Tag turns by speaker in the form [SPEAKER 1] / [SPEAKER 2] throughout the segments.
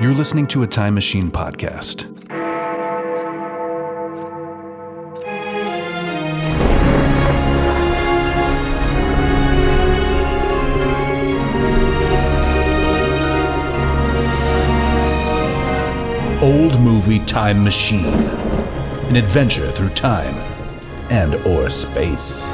[SPEAKER 1] You're listening to a Time Machine podcast. Old Movie Time Machine. An adventure through time and or space.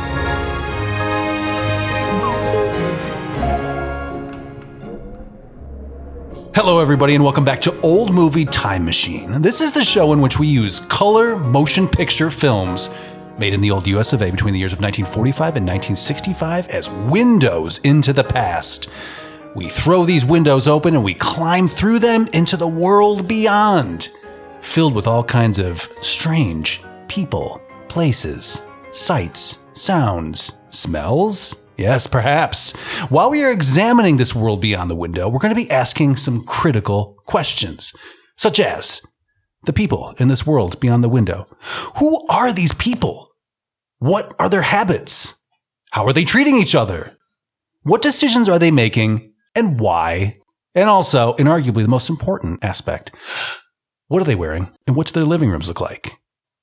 [SPEAKER 1] Hello everybody and welcome back to Old Movie Time Machine. This is the show in which we use color motion picture films made in the old US of A between the years of 1945 and 1965 as windows into the past. We throw these windows open and we climb through them into the world beyond, filled with all kinds of strange people, places, sights, sounds, smells. Yes, perhaps. While we are examining this world beyond the window, we're going to be asking some critical questions, such as the people in this world beyond the window. Who are these people? What are their habits? How are they treating each other? What decisions are they making and why? And also, and arguably the most important aspect, what are they wearing and what do their living rooms look like?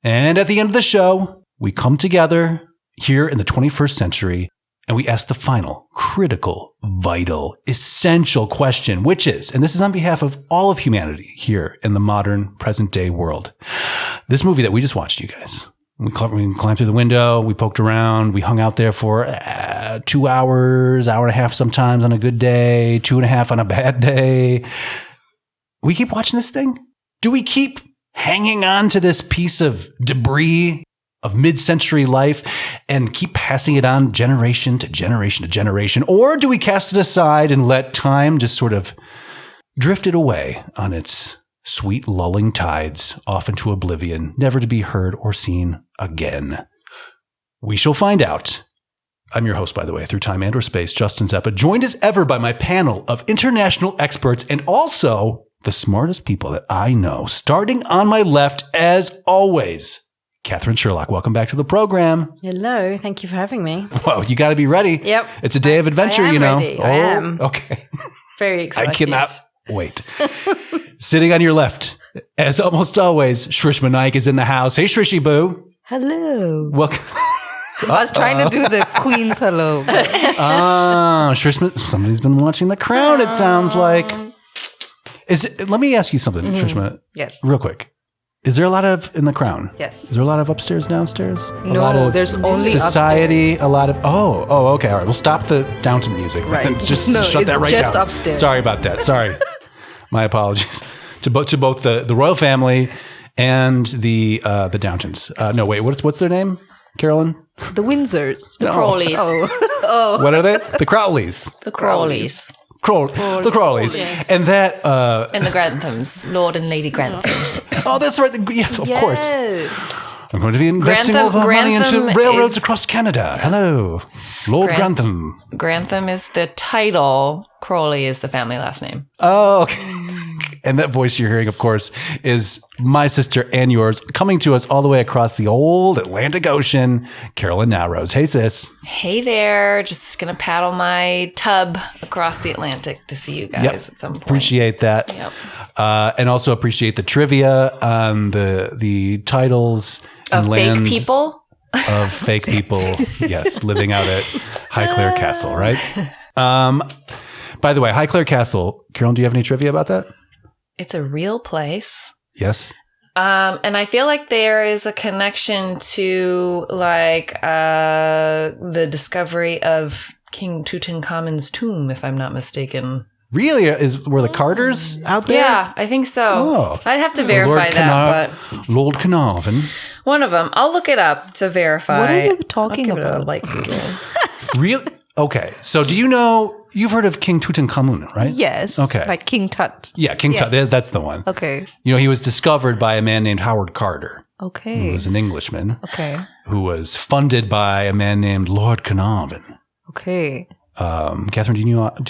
[SPEAKER 1] And at the end of the show, we come together here in the 21st century and we ask the final, critical, vital, essential question, which is, and this is on behalf of all of humanity here in the modern, present-day world. This movie that we just watched, you guys, we climbed through the window, we poked around, we hung out there for 2 hours, hour and a half sometimes on a good day, 2.5 on a bad day. We keep watching this thing? Do we keep hanging on to this piece of debris of mid-century life and keep passing it on generation to generation to generation? Or do we cast it aside and let time just sort of drift it away on its sweet lulling tides off into oblivion, never to be heard or seen again? We shall find out. I'm your host, by the way, through time and or space, Justin Zeppa, joined as ever by my panel of international experts and also the smartest people that I know. Starting on my left, as always, Katherine Sherlock, welcome back to the program.
[SPEAKER 2] Hello, thank you for having me.
[SPEAKER 1] Well, you got to be ready.
[SPEAKER 2] Yep.
[SPEAKER 1] It's a day of adventure,
[SPEAKER 2] I am
[SPEAKER 1] you know.
[SPEAKER 2] Ready. I am.
[SPEAKER 1] Okay.
[SPEAKER 2] Very excited.
[SPEAKER 1] I cannot wait. Sitting on your left, as almost always, Shrishma Naik is in the house. Hey, Shrishi Boo.
[SPEAKER 3] Hello.
[SPEAKER 1] Welcome.
[SPEAKER 3] I was trying to do the Queen's hello.
[SPEAKER 1] Shrishma, somebody's been watching The Crown, it sounds like. Let me ask you something, Shrishma.
[SPEAKER 3] Yes.
[SPEAKER 1] Real quick. Is there a lot of in The Crown?
[SPEAKER 3] Yes.
[SPEAKER 1] Is there a lot of upstairs, downstairs?
[SPEAKER 3] No, there's only
[SPEAKER 1] society.
[SPEAKER 3] upstairs.
[SPEAKER 1] A lot of. Oh, okay. All right. We'll stop the Downton music.
[SPEAKER 3] Right.
[SPEAKER 1] Just
[SPEAKER 3] No,
[SPEAKER 1] shut
[SPEAKER 3] it's
[SPEAKER 1] that right
[SPEAKER 3] just
[SPEAKER 1] down.
[SPEAKER 3] upstairs.
[SPEAKER 1] Sorry about that. Sorry. My apologies to both the royal family and the Downtons. No, wait. What's their name? Carolyn?
[SPEAKER 3] The Windsors.
[SPEAKER 4] The Crawleys.
[SPEAKER 3] Oh.
[SPEAKER 1] What are they? The Crowleys.
[SPEAKER 4] The Crawleys.
[SPEAKER 1] The Crawleys.
[SPEAKER 2] Yes.
[SPEAKER 1] And that.
[SPEAKER 4] And the Granthams. Lord and Lady Grantham.
[SPEAKER 1] Oh, that's right. Yes, of course. I'm going to be investing all of our money into
[SPEAKER 4] Grantham
[SPEAKER 1] railroads
[SPEAKER 4] is-
[SPEAKER 1] across Canada. Hello. Lord Grantham.
[SPEAKER 4] Grantham is the title. Crawley is the family last name.
[SPEAKER 1] Oh, okay. And that voice you're hearing, of course, is my sister and yours, coming to us all the way across the old Atlantic Ocean, Carolyn Naoroz. Hey, sis.
[SPEAKER 4] Hey there. Just going to paddle my tub across the Atlantic to see you guys at some point.
[SPEAKER 1] Appreciate that.
[SPEAKER 4] Yep.
[SPEAKER 1] And also appreciate the trivia on the titles and
[SPEAKER 4] Of fake
[SPEAKER 1] lands
[SPEAKER 4] people.
[SPEAKER 1] of fake people, yes, living out at Highclere Castle, right? By the way, Highclere Castle, Carolyn, do you have any trivia about that?
[SPEAKER 4] It's a real place.
[SPEAKER 1] Yes.
[SPEAKER 4] And I feel like there is a connection to the discovery of King Tutankhamun's tomb, if I'm not mistaken.
[SPEAKER 1] Really? Were the Carters out there?
[SPEAKER 4] Yeah, I think so.
[SPEAKER 1] Oh.
[SPEAKER 4] I'd have to verify that, but
[SPEAKER 1] Lord Carnarvon.
[SPEAKER 4] one of them. I'll look it up to verify.
[SPEAKER 3] What are you talking
[SPEAKER 4] I'll give
[SPEAKER 3] about?
[SPEAKER 4] It a like Google.
[SPEAKER 1] Really? Okay. So do you know, you've heard of King Tutankhamun, right?
[SPEAKER 3] Yes.
[SPEAKER 1] Okay.
[SPEAKER 3] Like King Tut.
[SPEAKER 1] Yeah, King Tut. That's the one.
[SPEAKER 3] Okay.
[SPEAKER 1] You know, he was discovered by a man named Howard Carter,
[SPEAKER 3] Okay.
[SPEAKER 1] who was an Englishman,
[SPEAKER 3] Okay.
[SPEAKER 1] who was funded by a man named Lord Carnarvon.
[SPEAKER 3] Okay.
[SPEAKER 1] Catherine, do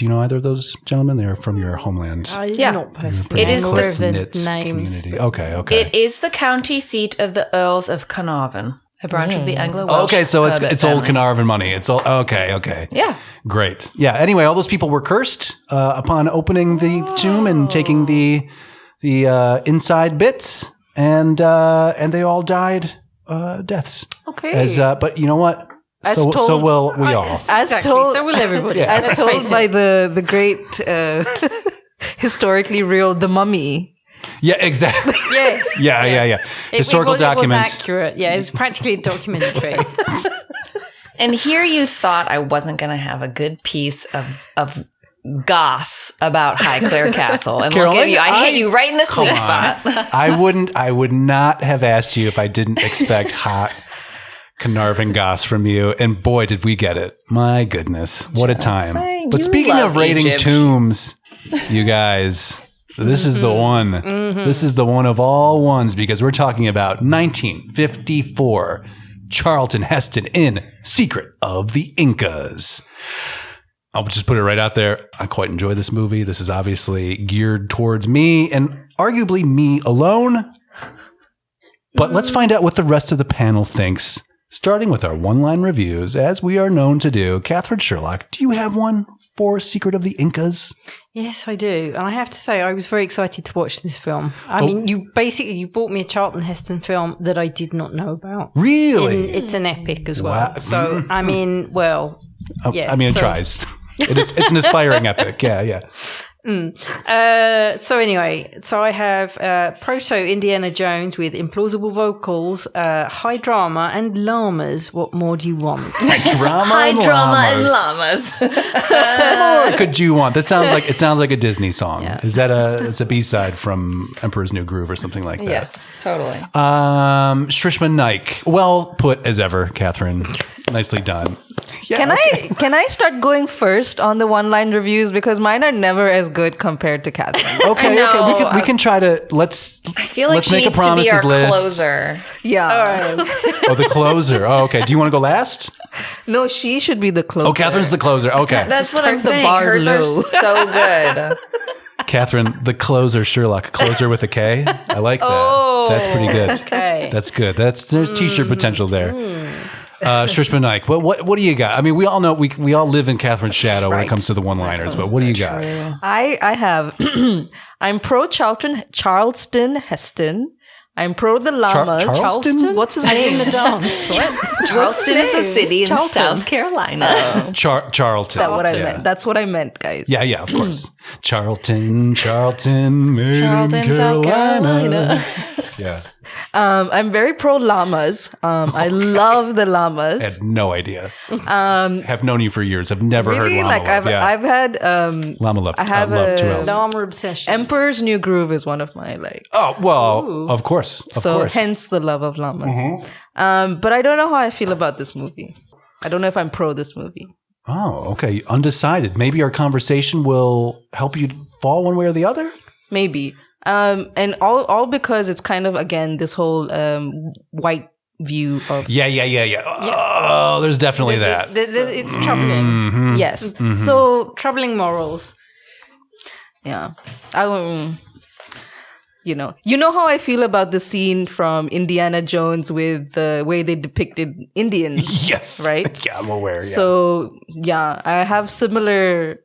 [SPEAKER 1] you know either of those gentlemen? They're from your homeland.
[SPEAKER 4] Yeah.
[SPEAKER 2] Not personally.
[SPEAKER 4] It is
[SPEAKER 1] Close-knit
[SPEAKER 2] the names.
[SPEAKER 1] community. Okay.
[SPEAKER 4] It is the county seat of the Earls of Carnarvon. A branch of the Anglo-Welsh.
[SPEAKER 1] Okay, so it's old
[SPEAKER 4] family.
[SPEAKER 1] Carnarvon money. It's all okay.
[SPEAKER 4] Yeah.
[SPEAKER 1] Great. Yeah. Anyway, all those people were cursed upon opening the tomb and taking the inside bits, and they all died deaths.
[SPEAKER 3] Okay.
[SPEAKER 1] But you know what? So will we all.
[SPEAKER 3] As
[SPEAKER 2] Exactly.
[SPEAKER 3] told,
[SPEAKER 2] So will everybody.
[SPEAKER 3] as
[SPEAKER 2] Let's
[SPEAKER 3] told
[SPEAKER 2] face
[SPEAKER 3] by
[SPEAKER 2] it.
[SPEAKER 3] the great historically real The Mummy.
[SPEAKER 1] Yeah. Exactly.
[SPEAKER 2] Yes.
[SPEAKER 1] Yeah. Historical
[SPEAKER 2] It
[SPEAKER 1] document.
[SPEAKER 2] was accurate. Yeah, it was practically a documentary.
[SPEAKER 4] And here you thought I wasn't going to have a good piece of goss about Highclere Castle. And look
[SPEAKER 1] Carolyn,
[SPEAKER 4] at you. I hit you right in the sweet spot.
[SPEAKER 1] I would not have asked you if I didn't expect hot Carnarvon goss from you. And boy, did we get it. My goodness. What a time.
[SPEAKER 4] saying,
[SPEAKER 1] But
[SPEAKER 4] you
[SPEAKER 1] speaking
[SPEAKER 4] love
[SPEAKER 1] of raiding
[SPEAKER 4] Egypt.
[SPEAKER 1] tombs, you guys, this is the one. This is the one of all ones because we're talking about 1954. Charlton Heston in Secret of the Incas. I'll just put it right out there. I quite enjoy this movie. This is obviously geared towards me and arguably me alone. But let's find out what the rest of the panel thinks, starting with our one-line reviews, as we are known to do. Katherine Sherlock, do you have one for Secret of the Incas?
[SPEAKER 2] Yes, I do. And I have to say, I was very excited to watch this film. I mean, you bought me a Charlton Heston film that I did not know about.
[SPEAKER 1] Really?
[SPEAKER 2] It's an epic as well.
[SPEAKER 1] Wow.
[SPEAKER 2] So, I mean, yeah.
[SPEAKER 1] I mean, it
[SPEAKER 2] so-
[SPEAKER 1] tries. It's an aspiring epic. Yeah.
[SPEAKER 2] So anyway, I have proto Indiana Jones with implausible vocals, high drama, and llamas. What more do you want?
[SPEAKER 1] Drama
[SPEAKER 4] High
[SPEAKER 1] and
[SPEAKER 4] drama and
[SPEAKER 1] llamas.
[SPEAKER 4] llamas.
[SPEAKER 1] What more could you want? It sounds like a Disney song.
[SPEAKER 2] Yeah.
[SPEAKER 1] Is that it's a B-side from Emperor's New Groove or something like that?
[SPEAKER 4] Yeah, totally.
[SPEAKER 1] Shrishma Naik. Well put as ever, Katherine. Nicely done. Yeah,
[SPEAKER 3] Can I start going first on the one-line reviews because mine are never as good compared to Catherine.
[SPEAKER 1] Okay.
[SPEAKER 4] know.
[SPEAKER 1] We can try to
[SPEAKER 4] I feel like
[SPEAKER 1] let's
[SPEAKER 4] she
[SPEAKER 1] make a
[SPEAKER 4] needs to be
[SPEAKER 1] promises
[SPEAKER 4] our
[SPEAKER 1] list.
[SPEAKER 4] closer.
[SPEAKER 3] Yeah.
[SPEAKER 1] Oh, the closer. Oh, okay. Do you want to go last?
[SPEAKER 3] No, she should be the closer.
[SPEAKER 1] Oh, Catherine's the closer. Okay.
[SPEAKER 4] That's what I'm
[SPEAKER 3] Just the
[SPEAKER 4] saying.
[SPEAKER 3] bar
[SPEAKER 4] Hers
[SPEAKER 3] low.
[SPEAKER 4] are so good.
[SPEAKER 1] Catherine, the closer, Sherlock. Closer with a K. I like that.
[SPEAKER 2] Oh,
[SPEAKER 1] That's pretty good.
[SPEAKER 2] Okay.
[SPEAKER 1] That's good. There's t-shirt potential there. Shrishma Naik, what do you got? I mean, we all know we all live in Catherine's shadow when it comes to the one-liners, but what do you got?
[SPEAKER 3] I have I'm pro Charlton Heston. I'm pro the llamas.
[SPEAKER 1] Charleston?
[SPEAKER 3] What's his
[SPEAKER 2] In
[SPEAKER 3] name?
[SPEAKER 2] the dance. What?
[SPEAKER 4] Charleston is a city in
[SPEAKER 3] Charlton.
[SPEAKER 4] South Carolina.
[SPEAKER 1] Charlton.
[SPEAKER 3] That's what I
[SPEAKER 1] Yeah.
[SPEAKER 3] meant. That's what I meant, guys.
[SPEAKER 1] Yeah, of course. Charlton, made
[SPEAKER 4] Charlton,
[SPEAKER 1] in
[SPEAKER 4] South
[SPEAKER 1] Carolina. Yeah,
[SPEAKER 3] I'm very pro llamas. I love the
[SPEAKER 1] I
[SPEAKER 3] llamas.
[SPEAKER 1] had no idea. Have known you for years. I've never heard
[SPEAKER 3] Really,
[SPEAKER 1] llama
[SPEAKER 3] like
[SPEAKER 1] love.
[SPEAKER 3] I've had
[SPEAKER 1] llama love.
[SPEAKER 3] I have
[SPEAKER 1] love
[SPEAKER 3] a-
[SPEAKER 1] 2 L's.
[SPEAKER 2] Llama obsession.
[SPEAKER 3] Emperor's New Groove is one of my like.
[SPEAKER 1] Oh well, of course, of
[SPEAKER 3] So
[SPEAKER 1] course.
[SPEAKER 3] hence the love of llamas. But I don't know how I feel about this movie. I don't know if I'm pro this movie.
[SPEAKER 1] Oh, okay. Undecided. Maybe our conversation will help you fall one way or the other.
[SPEAKER 3] Maybe. And all because it's kind of again this whole white view of
[SPEAKER 1] Yeah. Oh, there's definitely that.
[SPEAKER 2] It's troubling.
[SPEAKER 3] yes.
[SPEAKER 2] So troubling morals.
[SPEAKER 3] Yeah. You know how I feel about the scene from Indiana Jones with the way they depicted Indians.
[SPEAKER 1] Yes.
[SPEAKER 3] Right?
[SPEAKER 1] Yeah, I'm aware. Yeah.
[SPEAKER 3] So yeah, I have similar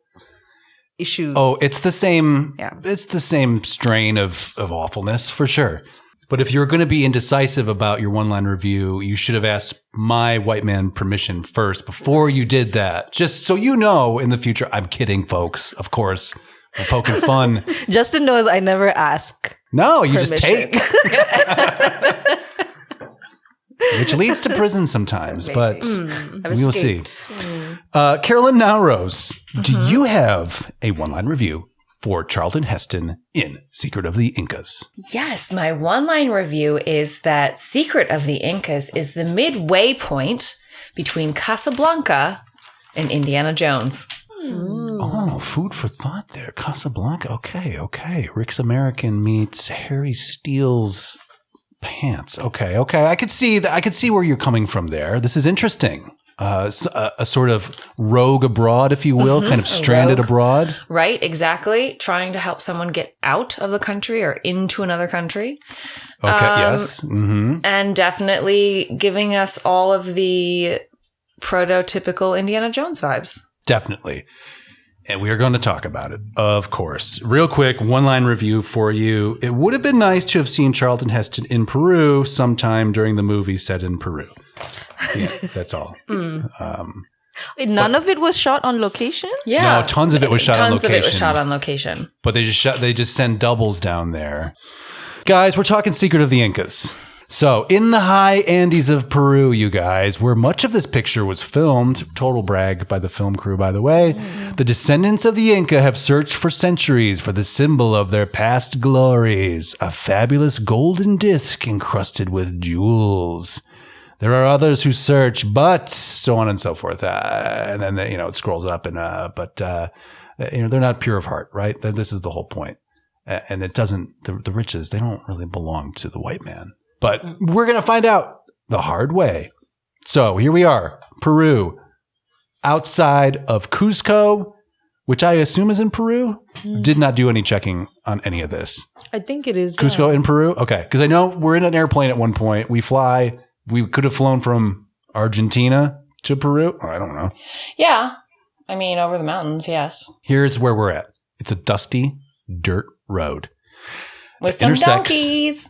[SPEAKER 3] issues.
[SPEAKER 1] Oh, it's the same.
[SPEAKER 3] Yeah.
[SPEAKER 1] It's the same strain of awfulness for sure. But if you're going to be indecisive about your one-line review, you should have asked my white man permission first before you did that. Just so you know in the future. I'm kidding, folks. Of course, I'm poking fun.
[SPEAKER 3] Justin knows I never ask.
[SPEAKER 1] No, you just
[SPEAKER 3] Permission.
[SPEAKER 1] take. Which leads to prison sometimes, but we'll see. Carolyn Naoroz, do you have a one-line review for Charlton Heston in Secret of the Incas?
[SPEAKER 4] Yes, my one-line review is that Secret of the Incas is the midway point between Casablanca and Indiana Jones.
[SPEAKER 1] Oh, food for thought there. Casablanca. Okay. Rick's American meets Harry Steele's pants. Okay. I could see that. I could see where you're coming from there. This is interesting. a sort of rogue abroad, if you will, kind of stranded abroad.
[SPEAKER 4] Right, exactly. Trying to help someone get out of the country or into another country.
[SPEAKER 1] Okay, yes. Mm-hmm.
[SPEAKER 4] And definitely giving us all of the prototypical Indiana Jones vibes.
[SPEAKER 1] Definitely. And we are going to talk about it, of course. Real quick, one-line review for you. It would have been nice to have seen Charlton Heston in Peru sometime during the movie set in Peru. Yeah, that's all.
[SPEAKER 3] None of it was shot on location?
[SPEAKER 4] Yeah.
[SPEAKER 1] No, tons of it was shot on location.
[SPEAKER 4] Tons of it was shot on location.
[SPEAKER 1] But they just send doubles down there. Guys, we're talking Secret of the Incas. So, in the high Andes of Peru, you guys, where much of this picture was filmed, total brag by the film crew, by the way, the descendants of the Inca have searched for centuries for the symbol of their past glories, a fabulous golden disc encrusted with jewels. There are others who search, but so on and so forth. And then, it scrolls up, but they're not pure of heart, right? This is the whole point. And it doesn't, the riches, they don't really belong to the white man. But we're going to find out the hard way. So here we are, Peru, outside of Cusco, which I assume is in Peru. Did not do any checking on any of this.
[SPEAKER 3] I think it is.
[SPEAKER 1] Cusco in Peru? Okay. Because I know we're in an airplane at one point. We could have flown from Argentina to Peru. I don't know.
[SPEAKER 4] Yeah. I mean, over the mountains, yes.
[SPEAKER 1] Here's where we're at. It's a dusty dirt road.
[SPEAKER 4] With some donkeys.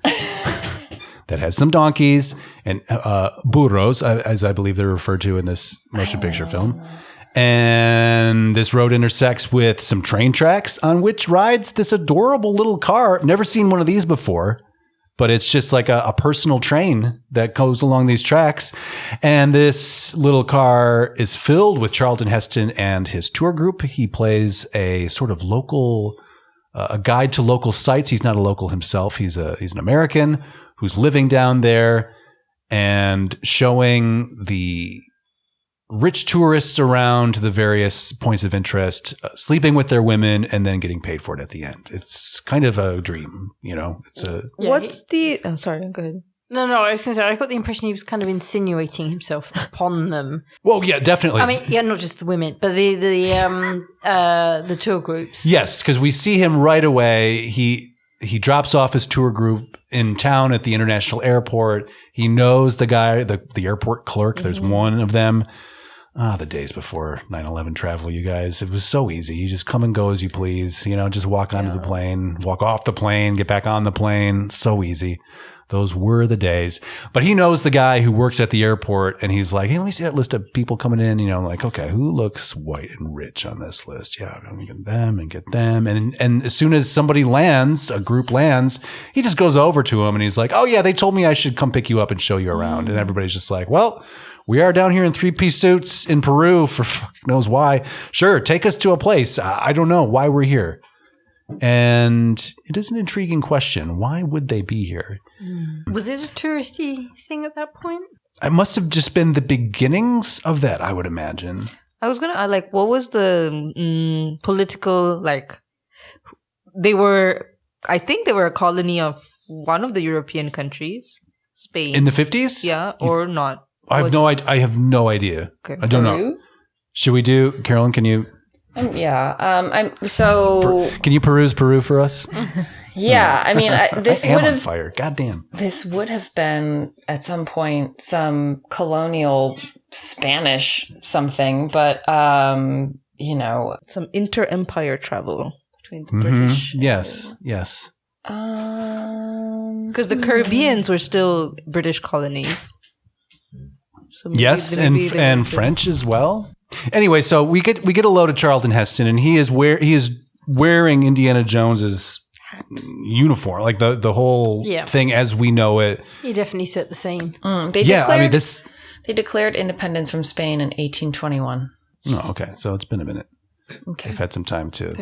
[SPEAKER 1] That has some donkeys and burros, as I believe they're referred to in this motion picture film. And this road intersects with some train tracks on which rides this adorable little car. Never seen one of these before, but it's just like a personal train that goes along these tracks. And this little car is filled with Charlton Heston and his tour group. He plays a sort of local, a guide to local sites. He's not a local himself. He's an American who's living down there and showing the rich tourists around the various points of interest, sleeping with their women, and then getting paid for it at the end. It's kind of a dream, It's a.
[SPEAKER 3] What's the? Oh, sorry. Go ahead.
[SPEAKER 2] No, I was going to say, I got the impression he was kind of insinuating himself upon them.
[SPEAKER 1] Well, yeah, definitely.
[SPEAKER 2] I mean, yeah, not just the women, but the tour groups.
[SPEAKER 1] Yes, because we see him right away. He drops off his tour group in town at the international airport. He knows the guy, the airport clerk. There's one of them. The days before 9/11 travel, you guys. It was so easy. You just come and go as you please. Just walk onto the plane, walk off the plane, get back on the plane. So easy. Those were the days. But he knows the guy who works at the airport, and he's like, hey, let me see that list of people coming in. Like, okay, who looks white and rich on this list? Yeah, I'm going to get them and get them. And as soon as somebody lands, a group lands, he just goes over to him and he's like, oh, yeah, they told me I should come pick you up and show you around. And everybody's just like, well, we are down here in 3-piece suits in Peru for fuck knows why. Sure, take us to a place. I don't know why we're here. And it is an intriguing question. Why would they be here?
[SPEAKER 2] Was it a touristy thing at that point?
[SPEAKER 1] It must have just been the beginnings of that, I would imagine.
[SPEAKER 3] I was going to what was the political, I think they were a colony of one of the European countries, Spain.
[SPEAKER 1] In the 50s?
[SPEAKER 3] Yeah, or not.
[SPEAKER 1] I have no idea. Okay. I don't know. Should we do, Carolyn, can you...
[SPEAKER 4] Can
[SPEAKER 1] you peruse Peru for us?
[SPEAKER 4] Yeah, I mean, this would have
[SPEAKER 1] fire. Goddamn.
[SPEAKER 4] This would have been at some point some colonial Spanish something, but
[SPEAKER 3] some inter-empire travel between the British.
[SPEAKER 1] Yes.
[SPEAKER 3] Because the Caribbeans were still British colonies. So
[SPEAKER 1] yes, and French as well. Anyway, so we get a load of Charlton Heston, and he is wearing Indiana Jones's uniform, like the whole thing as we know it.
[SPEAKER 2] He definitely set the scene.
[SPEAKER 4] They declared independence from Spain in 1821.
[SPEAKER 1] Oh, okay. So it's been a minute.
[SPEAKER 4] Okay,
[SPEAKER 1] they've had some time to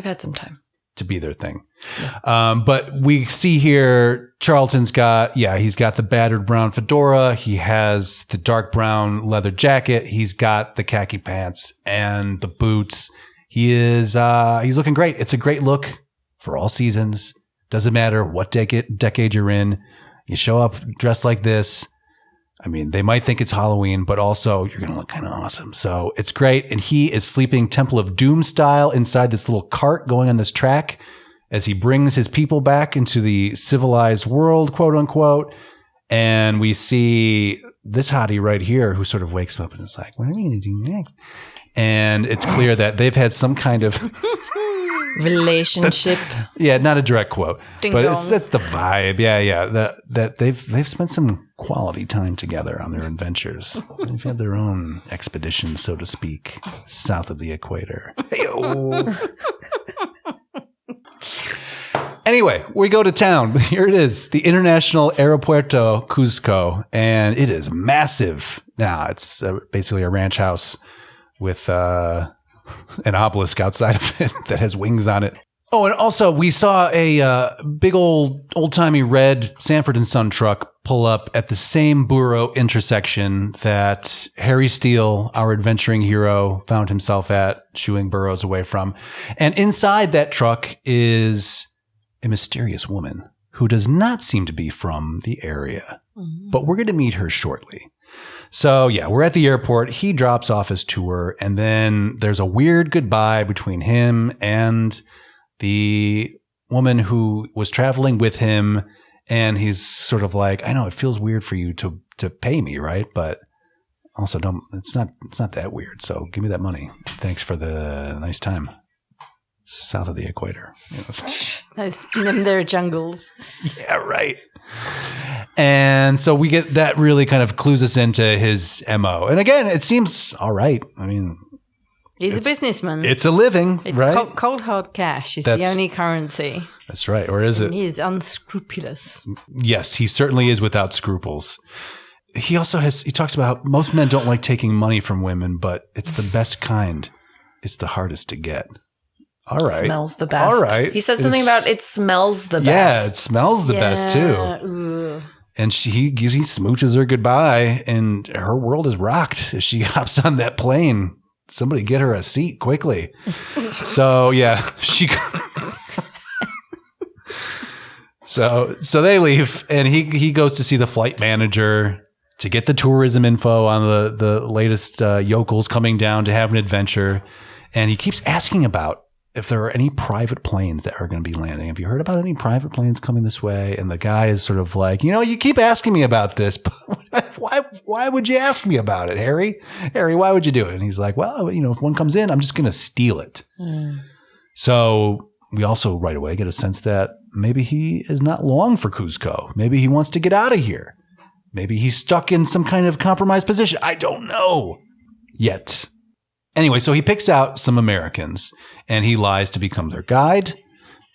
[SPEAKER 1] be their thing. Yeah. But we see here Charlton's he's got the battered brown fedora. He has the dark brown leather jacket. He's got the khaki pants and the boots. He's looking great. It's a great look for all seasons. Doesn't matter what decade you're in. You show up dressed like this. I mean, they might think it's Halloween, but also you're going to look kind of awesome. So it's great. And he is sleeping Temple of Doom style inside this little cart going on this track as he brings his people back into the civilized world, quote unquote. And we see this hottie right here who sort of wakes up and is like, what are we going to do next? And it's clear that they've had some kind of
[SPEAKER 4] relationship.
[SPEAKER 1] Yeah, not a direct quote,
[SPEAKER 2] Ding
[SPEAKER 1] but
[SPEAKER 2] dong.
[SPEAKER 1] that's the vibe. Yeah. That they've spent some quality time together on their adventures. They've had their own expedition, so to speak, south of the equator. Hey-o. Anyway, we go to town. Here it is, the International Aeropuerto Cuzco, and it is massive. Now it's basically a ranch house with an obelisk outside of it that has wings on it. Oh, and also we saw a big old-timey red Sanford & Son truck pull up at the same Borough intersection that Harry Steele, our adventuring hero, found himself at, shooing burrows away from. And inside that truck is a mysterious woman who does not seem to be from the area. But we're going to meet her shortly. So, yeah, we're at the airport. He drops off his tour, and then there's a weird goodbye between him and the woman who was traveling with him. And he's sort of like, I know it feels weird for you to pay me, right? But also, it's not that weird. So give me that money. Thanks for the nice time. South of the equator.
[SPEAKER 2] There are jungles.
[SPEAKER 1] Yeah, right. And so we get that really kind of clues us into his MO. And again, it seems all right. I mean,
[SPEAKER 2] He's a businessman.
[SPEAKER 1] It's a living,
[SPEAKER 2] It's
[SPEAKER 1] right?
[SPEAKER 2] cold hard cash is the only currency.
[SPEAKER 1] That's right. Or is
[SPEAKER 2] And
[SPEAKER 1] it?
[SPEAKER 2] he is unscrupulous.
[SPEAKER 1] Yes, he certainly is without scruples. He also he talks about how most men don't like taking money from women, but it's the best kind. It's the hardest to get. All right.
[SPEAKER 4] Smells the best.
[SPEAKER 1] All right.
[SPEAKER 4] He said something about it smells the best.
[SPEAKER 1] Yeah, it smells the best too.
[SPEAKER 2] Ooh.
[SPEAKER 1] And he smooches her goodbye, and her world is rocked as she hops on that plane. Somebody get her a seat quickly. So yeah, So they leave, and he goes to see the flight manager to get the tourism info on the latest yokels coming down to have an adventure. And he keeps asking about if there are any private planes that are going to be landing. Have you heard about any private planes coming this way? And the guy is sort of like, you keep asking me about this, but why would you ask me about it, Harry? Harry, why would you do it? And he's like, well, if one comes in, I'm just going to steal it. So we also right away get a sense that maybe he is not long for Cuzco. Maybe he wants to get out of here. Maybe he's stuck in some kind of compromised position. I don't know yet. Anyway, so he picks out some Americans and he lies to become their guide.